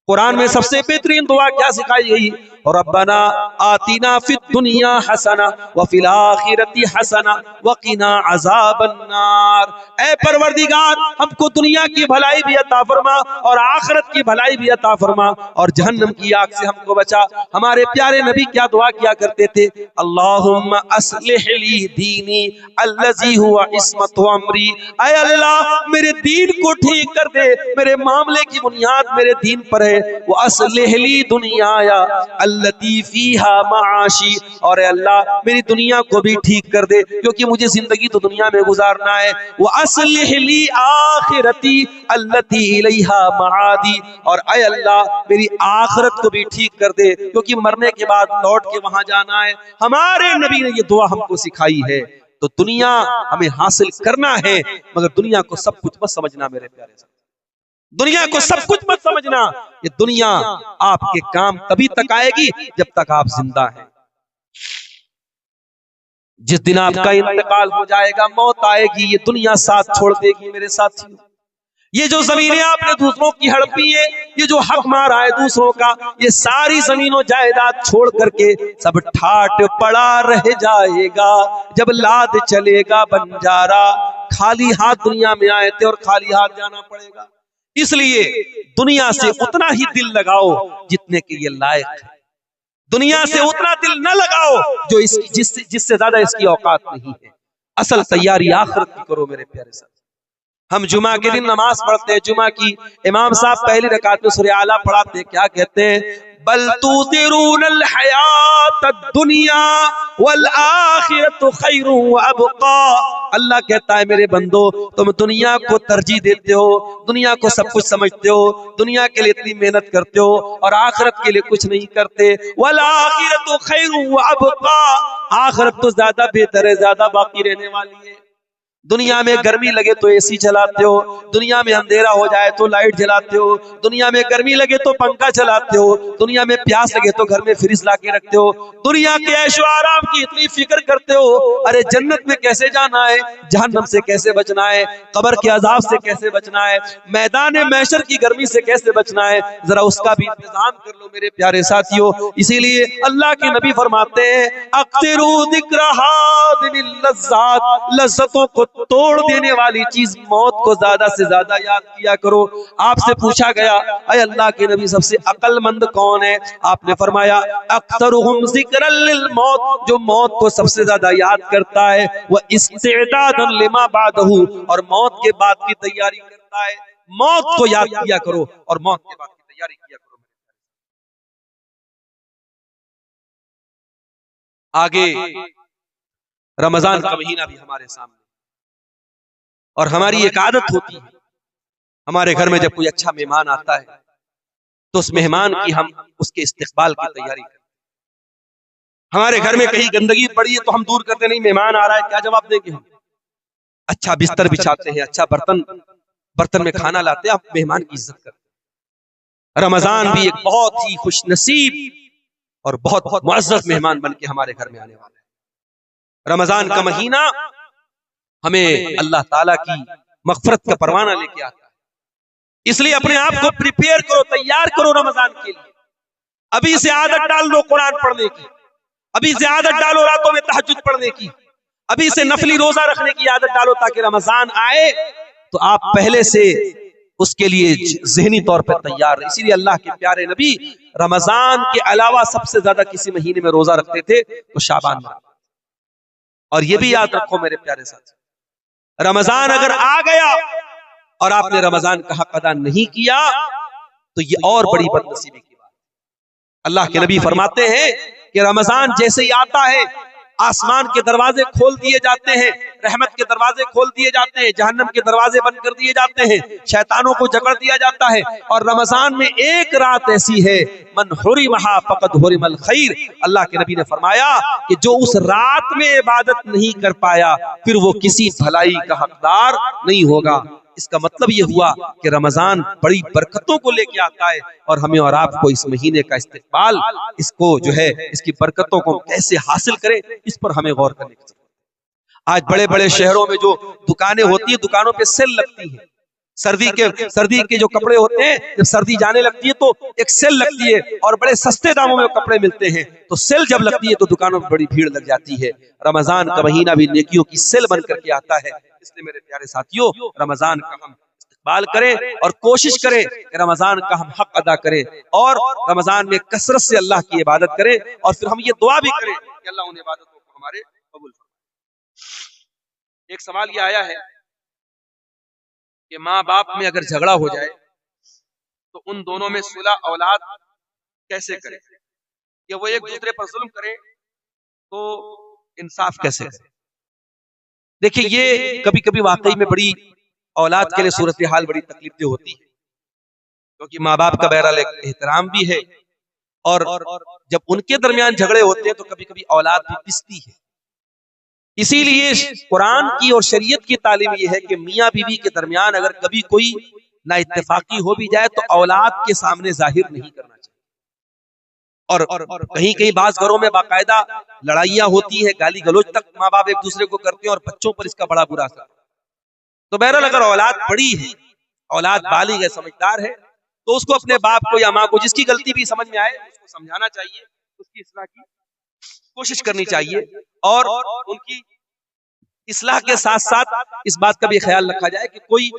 कुरान में सबसे बेहतरीन दुआ क्या सिखाई गई? रब्बना आतिना फिद दुनिया हसना व फिल आखिरति हसना व क़िना अज़ाबन्नार। ऐ परवरदिगार, हमको दुनिया की भलाई भी अता फरमा और आखिरत की भलाई भी अता फरमा और जहन्नम की आग से हमको बचा। हमारे प्यारे नबी क्या दुआ किया करते थे? अल्लाहुम्मा अस्लिह ली दीनी अल्लज़ी हुवा इस्मतु अमरी। ऐ अल्लाह, मेरे दीन को ठीक कर दे, मेरे मामले की बुनियाद मेरे दीन पर है। वो अस्लिहली दुनियाया अल्लती फीहा माशी। और अल्लाह, मेरी दुनिया को भी ठीक कर दे, क्योंकि मुझे जिंदगी तो दुनिया में गुजारना है। वो अस्लिहली आखिरती अल्लती इलैहा मादी। और ऐ अल्लाह, मेरी आखिरत को भी ठीक कर दे, क्योंकि मरने के बाद लौट के वहां जाना है। हमारे नबी ने ये दुआ हमको सिखाई है। तो दुनिया हमें हासिल करना है, मगर दुनिया को सब कुछ मत समझना मेरे प्यारे साथी। दुनिया को सब कुछ मत समझना। ये दुनिया आपके काम तभी तक आएगी जब तक आप जिंदा हैं। जिस दिन आपका इंतकाल हो जाएगा, मौत आएगी, ये दुनिया साथ छोड़ देगी मेरे साथियों। ये जो जमीनें आपने दूसरों की हड़पी है, ये जो हक मारा है दूसरों का, ये सारी जमीनों जायदाद छोड़ करके सब ठाट पड़ा रह जाएगा। जब लाद चलेगा बंजारा, खाली हाथ दुनिया में आए थे और खाली हाथ जाना पड़ेगा। इसलिए दुनिया से उतना ही दिल लगाओ जितने के ये लायक है। दुनिया से उतना दिल न लगाओ जो जिससे ज्यादा इसकी औकात नहीं है। असल तैयारी आखिरत की करो मेरे प्यारे साथ। हम जुमा के दिन नमाज पढ़ते हैं, जुमा की इमाम साहब पहली रकात में सूरह आला पढ़ाते हैं। क्या कहते हैं? बल तुसिरूनल हयातद दुनिया वल आखिरतु खैरुन व अबका। अल्लाह कहता है, मेरे बंदो, तुम दुनिया को तरजीह देते हो, दुनिया को सब कुछ समझते हो, दुनिया के लिए इतनी मेहनत करते हो और आखिरत के लिए कुछ नहीं करते। वल आखिरतु खैरुन व अबका। आखिरत तो ज्यादा बेहतर है, ज्यादा बाकी रहने वाली है। दुनिया में गर्मी लगे तो एसी चलाते हो, दुनिया में अंधेरा हो जाए तो लाइट जलाते हो, दुनिया में गर्मी लगे तो पंखा चलाते हो, दुनिया में प्यास लगे तो घर में फ्रिज ला के रखते हो, दुनिया के ऐशो आराम की इतनी फिक्र करते हो। अरे जन्नत में कैसे जाना है, जहन्नम से कैसे बचना है, कब्र के अजाब से कैसे बचना है, मैदान महशर की गर्मी से कैसे बचना है, जरा उसका भी इंतजाम कर लो मेरे प्यारे साथियों। इसीलिए अल्लाह के नबी फरमाते हैं, अक्सिरू ज़िक्र हादिल लज़्ज़ात, लज्जतों को तोड़ देने वाली चीज मौत को ज्यादा से ज्यादा याद किया करो। आपसे पूछा गया, अय अल्लाह के नबी, सबसे अक्लमंद कौन है? आपने फरमाया, अक्सरुहुम ज़िक्रन लिल मौत, जो मौत को सबसे ज्यादा याद करता है, वह इस्तिदादन लिमा बादहू, और मौत के बाद की तैयारी करता है। मौत को याद किया करो और मौत के बाद की तैयारी किया करो। आगे रमजान का महीना भी हमारे सामने, और हमारी एक आदत होती है, हमारे घर में जब कोई अच्छा मेहमान आता है तो उस मेहमान की हम उसके इस्तकबाल की तैयारी करते हैं। हमारे घर में कहीं गंदगी पड़ी है तो हम दूर करते नहीं, मेहमान आ रहा है क्या जवाब देंगे हम? अच्छा बिस्तर बिछाते हैं, अच्छा बर्तन में खाना लाते हैं, आप मेहमान की इज्जत करते हैं। रमजान भी एक बहुत ही खुशनसीब और बहुत मुअज़्ज़ज़ मेहमान बन के हमारे घर में आने वाला है। रमजान का महीना हमें अल्लाह ताला की मग़फ़िरत का परवाना लेके आता है। इसलिए अपने आप को प्रिपेयर करो, तैयार करो रमजान के लिए। अभी से आदत डाल लो कुरान पढ़ने की, अभी से आदत डालो रातों में तहज्जुद पढ़ने की, अभी से नफली रोजा रखने की आदत डालो, ताकि रमजान आए तो आप पहले से उसके लिए ज़हनी तौर पर तैयार रहे। इसीलिए अल्लाह के प्यारे नबी रमजान के अलावा सबसे ज्यादा किसी महीने में रोजा रखते थे तो शाबान में। और ये भी याद रखो मेरे प्यारे साथी, रमजान अगर आ गया और आपने रमजान का हक अदा नहीं किया तो ये और बड़ी बदनसीबी की बात। अल्लाह के नबी फरमाते हैं कि रमजान जैसे ही आता है आसमान के दरवाजे खोल दिए जाते हैं, रहमत के दरवाजे खोल दिए जाते हैं, जहन्नम के दरवाजे बंद कर दिए जाते हैं, शैतानों को जकड़ दिया जाता है। और रमजान में एक रात ऐसी है मन हुरिमहा फक़द हुरिमल खैर, अल्लाह के नबी ने फरमाया कि जो उस रात में इबादत नहीं कर पाया फिर वो किसी भलाई का हकदार नहीं होगा। इसका मतलब ये हुआ कि रमजान बड़ी बरकतों को लेके आता है और हमें और आपको इस महीने का इस्तेमाल, इसको जो है इसकी बरकतों को कैसे हासिल करें, इस पर हमें गौर करने की जरूरत है। आज बड़े बड़े शहरों में जो दुकानें होती है, दुकानों पे सेल लगती है, सर्दी के जो कपड़े होते हैं, जब सर्दी जाने लगती है तो एक सेल लगती है और बड़े सस्ते दामों में कपड़े मिलते हैं। तो सेल जब लगती है तो दुकानों में बड़ी भीड़ लग जाती है। रमजान का महीना भी नेकियों की सेल बन करके आता है। इसलिए मेरे प्यारे साथियों, रमजान का हम इस्तेमाल करें और कोशिश करें कि रमजान का हम हक अदा करें और रमजान में कसरत से अल्लाह की इबादत करें, और फिर हम ये दुआ भी करें कि अल्लाह उन इबादतों को हमारे कबूल फरमाए। एक सवाल ये आया है कि माँ बाप में अगर झगड़ा हो जाए तो उन दोनों में सुलह औलाद कैसे करें, या वो एक दूसरे पर जुल्म करें तो इंसाफ कैसे करें। देखिए, ये कभी कभी वाकई में बड़ी औलाद के लिए सूरत हाल बड़ी तकलीफदेह होती है, क्योंकि माँ बाप का बहरहाल एहतराम भी है और जब उनके दरमियान झगड़े होते हैं तो कभी कभी औलाद भी पिसती है। इसीलिए कुरान की और शरीयत की तालीम यह है कि मियाँ बीवी के दरमियान अगर कभी कोई ना इत्तेफाकी हो भी जाए तो औलाद के सामने जाहिर नहीं करना चाहिए। और कहीं कहीं बाज घरों में बाकायदा लड़ाइयाँ होती है, गाली गलौज तक माँ बाप एक दूसरे को करते हैं और बच्चों पर इसका बड़ा बुरा असर। तो बहरहाल अगर औलाद बड़ी है, औलाद बालिग है, समझदार है, तो उसको अपने बाप को या माँ को जिसकी गलती भी समझ में आए उसको समझाना चाहिए, उसकी इस्लाह की कोशिश करनी चाहिए और उनकी इस्लाह के साथ साथ इस बात का भी ख्याल रखा जाए कि कोई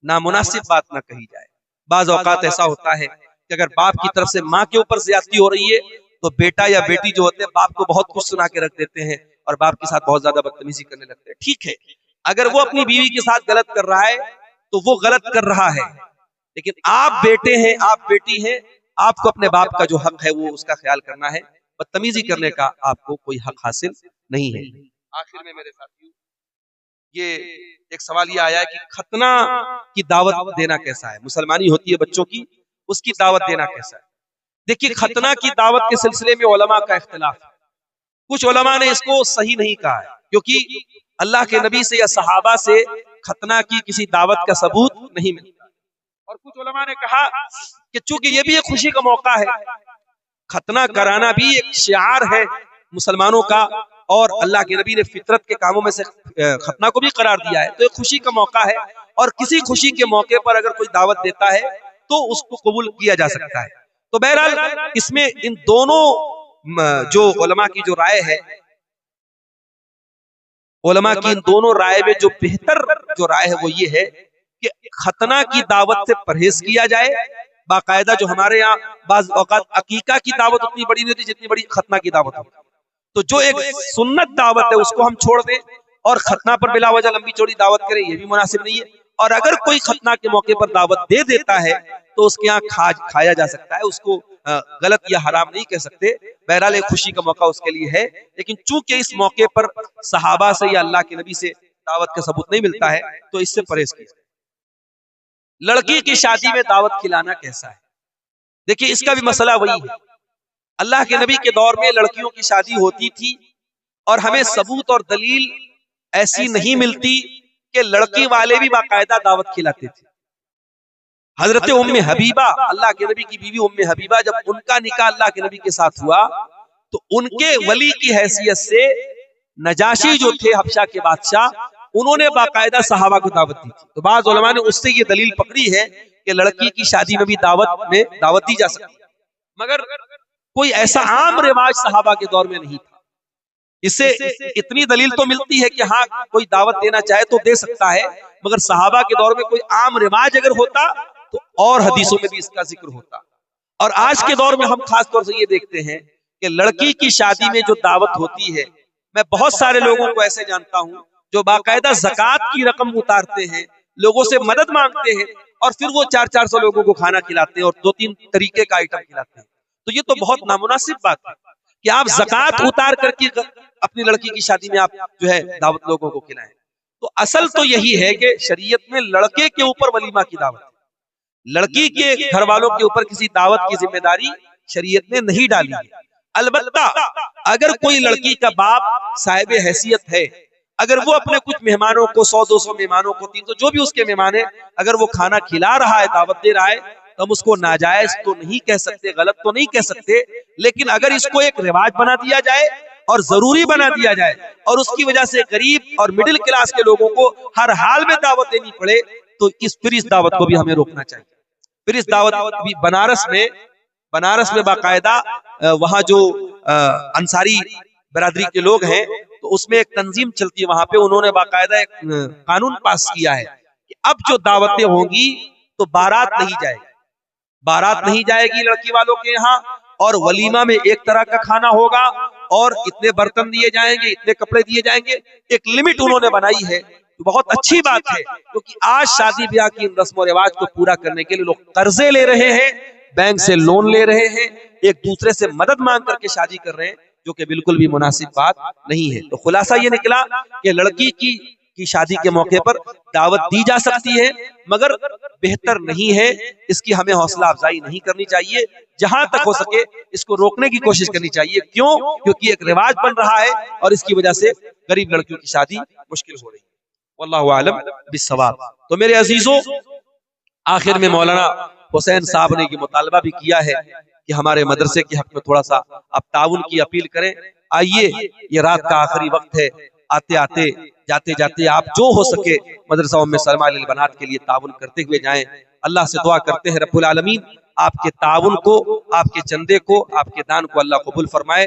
नामुनासिब बात ना कही जाए। बाज़ औक़ात ऐसा होता है कि अगर बाप की तरफ से माँ के ऊपर ज़्यादती हो रही है तो बेटा या बेटी जो होते हैं बाप को बहुत कुछ सुना के रख देते हैं और बाप के साथ बहुत ज्यादा बदतमीजी करने लगते हैं। ठीक है, अगर वो अपनी बीवी के साथ गलत कर रहा है तो वो गलत कर रहा है, लेकिन आप बेटे हैं, आप बेटी हैं, आपको अपने बाप का जो हक है वो उसका ख्याल करना है। बदतमीजी करने का आपको कोई हक हासिल नहीं है। आखिर में मेरे साथियों, ये एक सवाल ये आया है कि खतना की दावत देना कैसा है। मुसलमानी होती है बच्चों की, उसकी दावत देना कैसा है। देखिए, खतना की दावत के सिलसिले में उलमा का इख्तिलाफ है। कुछ उलमा ने इसको सही नहीं कहा है, क्योंकि अल्लाह के नबी से या सहाबा से खतना की किसी दावत का सबूत नहीं मिलता। और कुछ उलमा ने कहा कि चूंकि ये भी एक खुशी का मौका है, खतना कराना भी एक शिआर है मुसलमानों का, और अल्लाह के नबी ने फितरत के कामों में से खतना को भी करार दिया है, तो एक खुशी का मौका है। और किसी खुशी के मौके पर अगर कोई दावत देता है तो उसको कबूल किया जा सकता है। तो बहरहाल इसमें इन दोनों जो उलमा की जो राय है, उलमा की इन दोनों राय में जो बेहतर जो राय है वो ये है कि खतना की दावत से परहेज किया जाए। बाकायदा जो हमारे यहाँ बाज़ औक़ात अकीका की दावत उतनी बड़ी नहीं होती जितनी बड़ी खतना की दावत होती, तो जो एक सुन्नत दावत है उसको हम छोड़ दें और खतना पर बिला वजह लंबी चौड़ी दावत करें, ये भी मुनासिब नहीं है। और अगर कोई खतना के मौके पर दावत दे देता है तो उसके यहाँ खाया जा सकता है, उसको गलत या हराम नहीं कह सकते। बहरहाल एक खुशी का मौका उसके लिए है, लेकिन चूंकि इस मौके पर सहाबा से या अल्लाह के नबी से दावत का सबूत नहीं मिलता है तो इससे परहेज कीजिए। लड़की की शादी में दावत खिलाना कैसा है? देखिए इसका भी मसला वही है। अल्लाह के नबी के दौर में लड़कियों की शादी होती थी और हमें सबूत और दलील ऐसी नहीं मिलती कि लड़की वाले भी बाकायदा दावत खिलाते थे। हजरत उम्मे हबीबा, अल्लाह के नबी की बीवी उम्मे हबीबा, जब उनका निकाह अल्लाह के नबी के साथ हुआ तो उनके वली की हैसियत से नजाशी जो थे हबशा के बादशाह, उन्होंने बाकायदा सहाबा को दावत दी थी। तो बाज़ उलमा ने उससे ये दलील पकड़ी है कि लड़की की शादी में भी दावत दी जा सकती है, मगर कोई ऐसा आम रिवाज सहाबा के दौर में नहीं था। इससे इतनी दलील तो मिलती है कि हाँ कोई दावत देना चाहे तो दे सकता है, मगर सहाबा के दौर में कोई आम रिवाज अगर होता तो और हदीसों में भी इसका जिक्र होता। और आज के दौर में हम खास तौर से ये देखते हैं कि लड़की की शादी में जो दावत होती है, मैं बहुत सारे लोगों को ऐसे जानता हूं जो बाकायदा ज़कात की रकम उतारते हैं, लोगों से मदद मांगते हैं और फिर वो 400-400 लोगों को खाना खिलाते हैं और 2-3 तरीके का आइटम खिलाते हैं। तो ये तो बहुत नामुनासिब बात है कि आप ज़कात उतार करके अपनी लड़की की शादी में आप जो है दावत लोगों को खिलाएं। तो असल तो यही है कि शरीयत में लड़के के ऊपर वलीमा की दावत है, लड़की के घर वालों के ऊपर किसी दावत की जिम्मेदारी शरीयत ने नहीं डाली है। अलबत्ता अगर कोई लड़की का बाप साहिब हैसियत है, अगर वो अपने कुछ मेहमानों को 100-200 मेहमानों को 300 जो भी उसके मेहमान है, अगर वो खाना खिला रहा है, दावत दे रहा है, तो हम उसको नाजायज तो नहीं कह सकते, गलत तो नहीं कह सकते, लेकिन अगर इसको एक रिवाज बना दिया जाए और जरूरी बना दिया जाए और उसकी वजह से गरीब और मिडिल क्लास के लोगों को हर हाल में दावत देनी पड़े, तो फिर इस दावत को भी हमें रोकना चाहिए। फिर इस दावत भी बनारस में बाकायदा वहाँ जो अंसारी बरादरी के लोग हैं, तो उसमें एक तंजीम चलती है वहां पे, उन्होंने बाकायदा एक कानून पास किया है कि अब जो दावतें होंगी तो बारात नहीं जाएगी लड़की वालों के यहाँ, और वलीमा में एक तरह का खाना होगा और इतने बर्तन दिए जाएंगे, इतने कपड़े दिए जाएंगे, एक लिमिट उन्होंने बनाई है। तो बहुत अच्छी बात है, क्योंकि आज शादी ब्याह की रस्म और रिवाज को पूरा करने के लिए लोग कर्जे ले रहे हैं, बैंक से लोन ले रहे हैं, एक दूसरे से मदद मांग करके शादी कर रहे हैं, जो कि बिल्कुल भी मुनासिब बात नहीं है। तो खुलासा ये निकला कि लड़की की शादी के मौके पर दावत दी जा सकती है, मगर बेहतर नहीं है, इसकी हमें हौसला अफजाई नहीं करनी चाहिए, जहां तक हो सके इसको रोकने की कोशिश करनी चाहिए। क्यों? क्योंकि एक रिवाज बन रहा है और इसकी वजह से गरीब लड़कियों की शादी मुश्किल हो रही है। वल्लाहु आलम बिस्सवाब। तो मेरे अजीजों, आखिर में मौलाना हुसैन साहब ने ये मुतालबा भी किया है कि हमारे मदरसे के हक में थोड़ा सा आप ताउन की अपील करें। आइए, ये रात का आखिरी वक्त है, आते आते जाते जाते आप जो हो सके मदरसा उम्मे सलमा लिल बनात के लिए ताउन करते हुए जाएं। अल्लाह से दुआ करते हैं रब्बुल आलमीन आपके ताउन को, आपके चंदे को, आपके दान को अल्लाह कबूल फरमाए।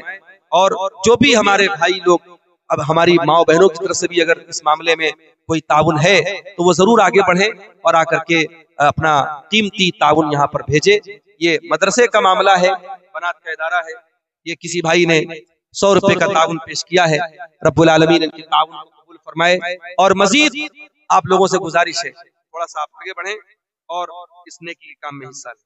और जो भी हमारे भाई लोग, अब हमारी माओ बहनों की तरफ से भी अगर इस मामले में कोई ताउन है तो वो जरूर आगे बढ़े और आकर के अपना कीमती ताउन यहाँ पर भेजे। ये मदरसे का मामला है, बनात का इदारा है, ये किसी भाई ने 100 रुपए का ताउन पेश किया है। रब्बुल आलमीन इनके ताउन को कबूल फरमाए। और मजीद आप लोगों से गुजारिश है, थोड़ा सा आप आगे बढ़ें और इस नेकी के काम में हिस्सा लें।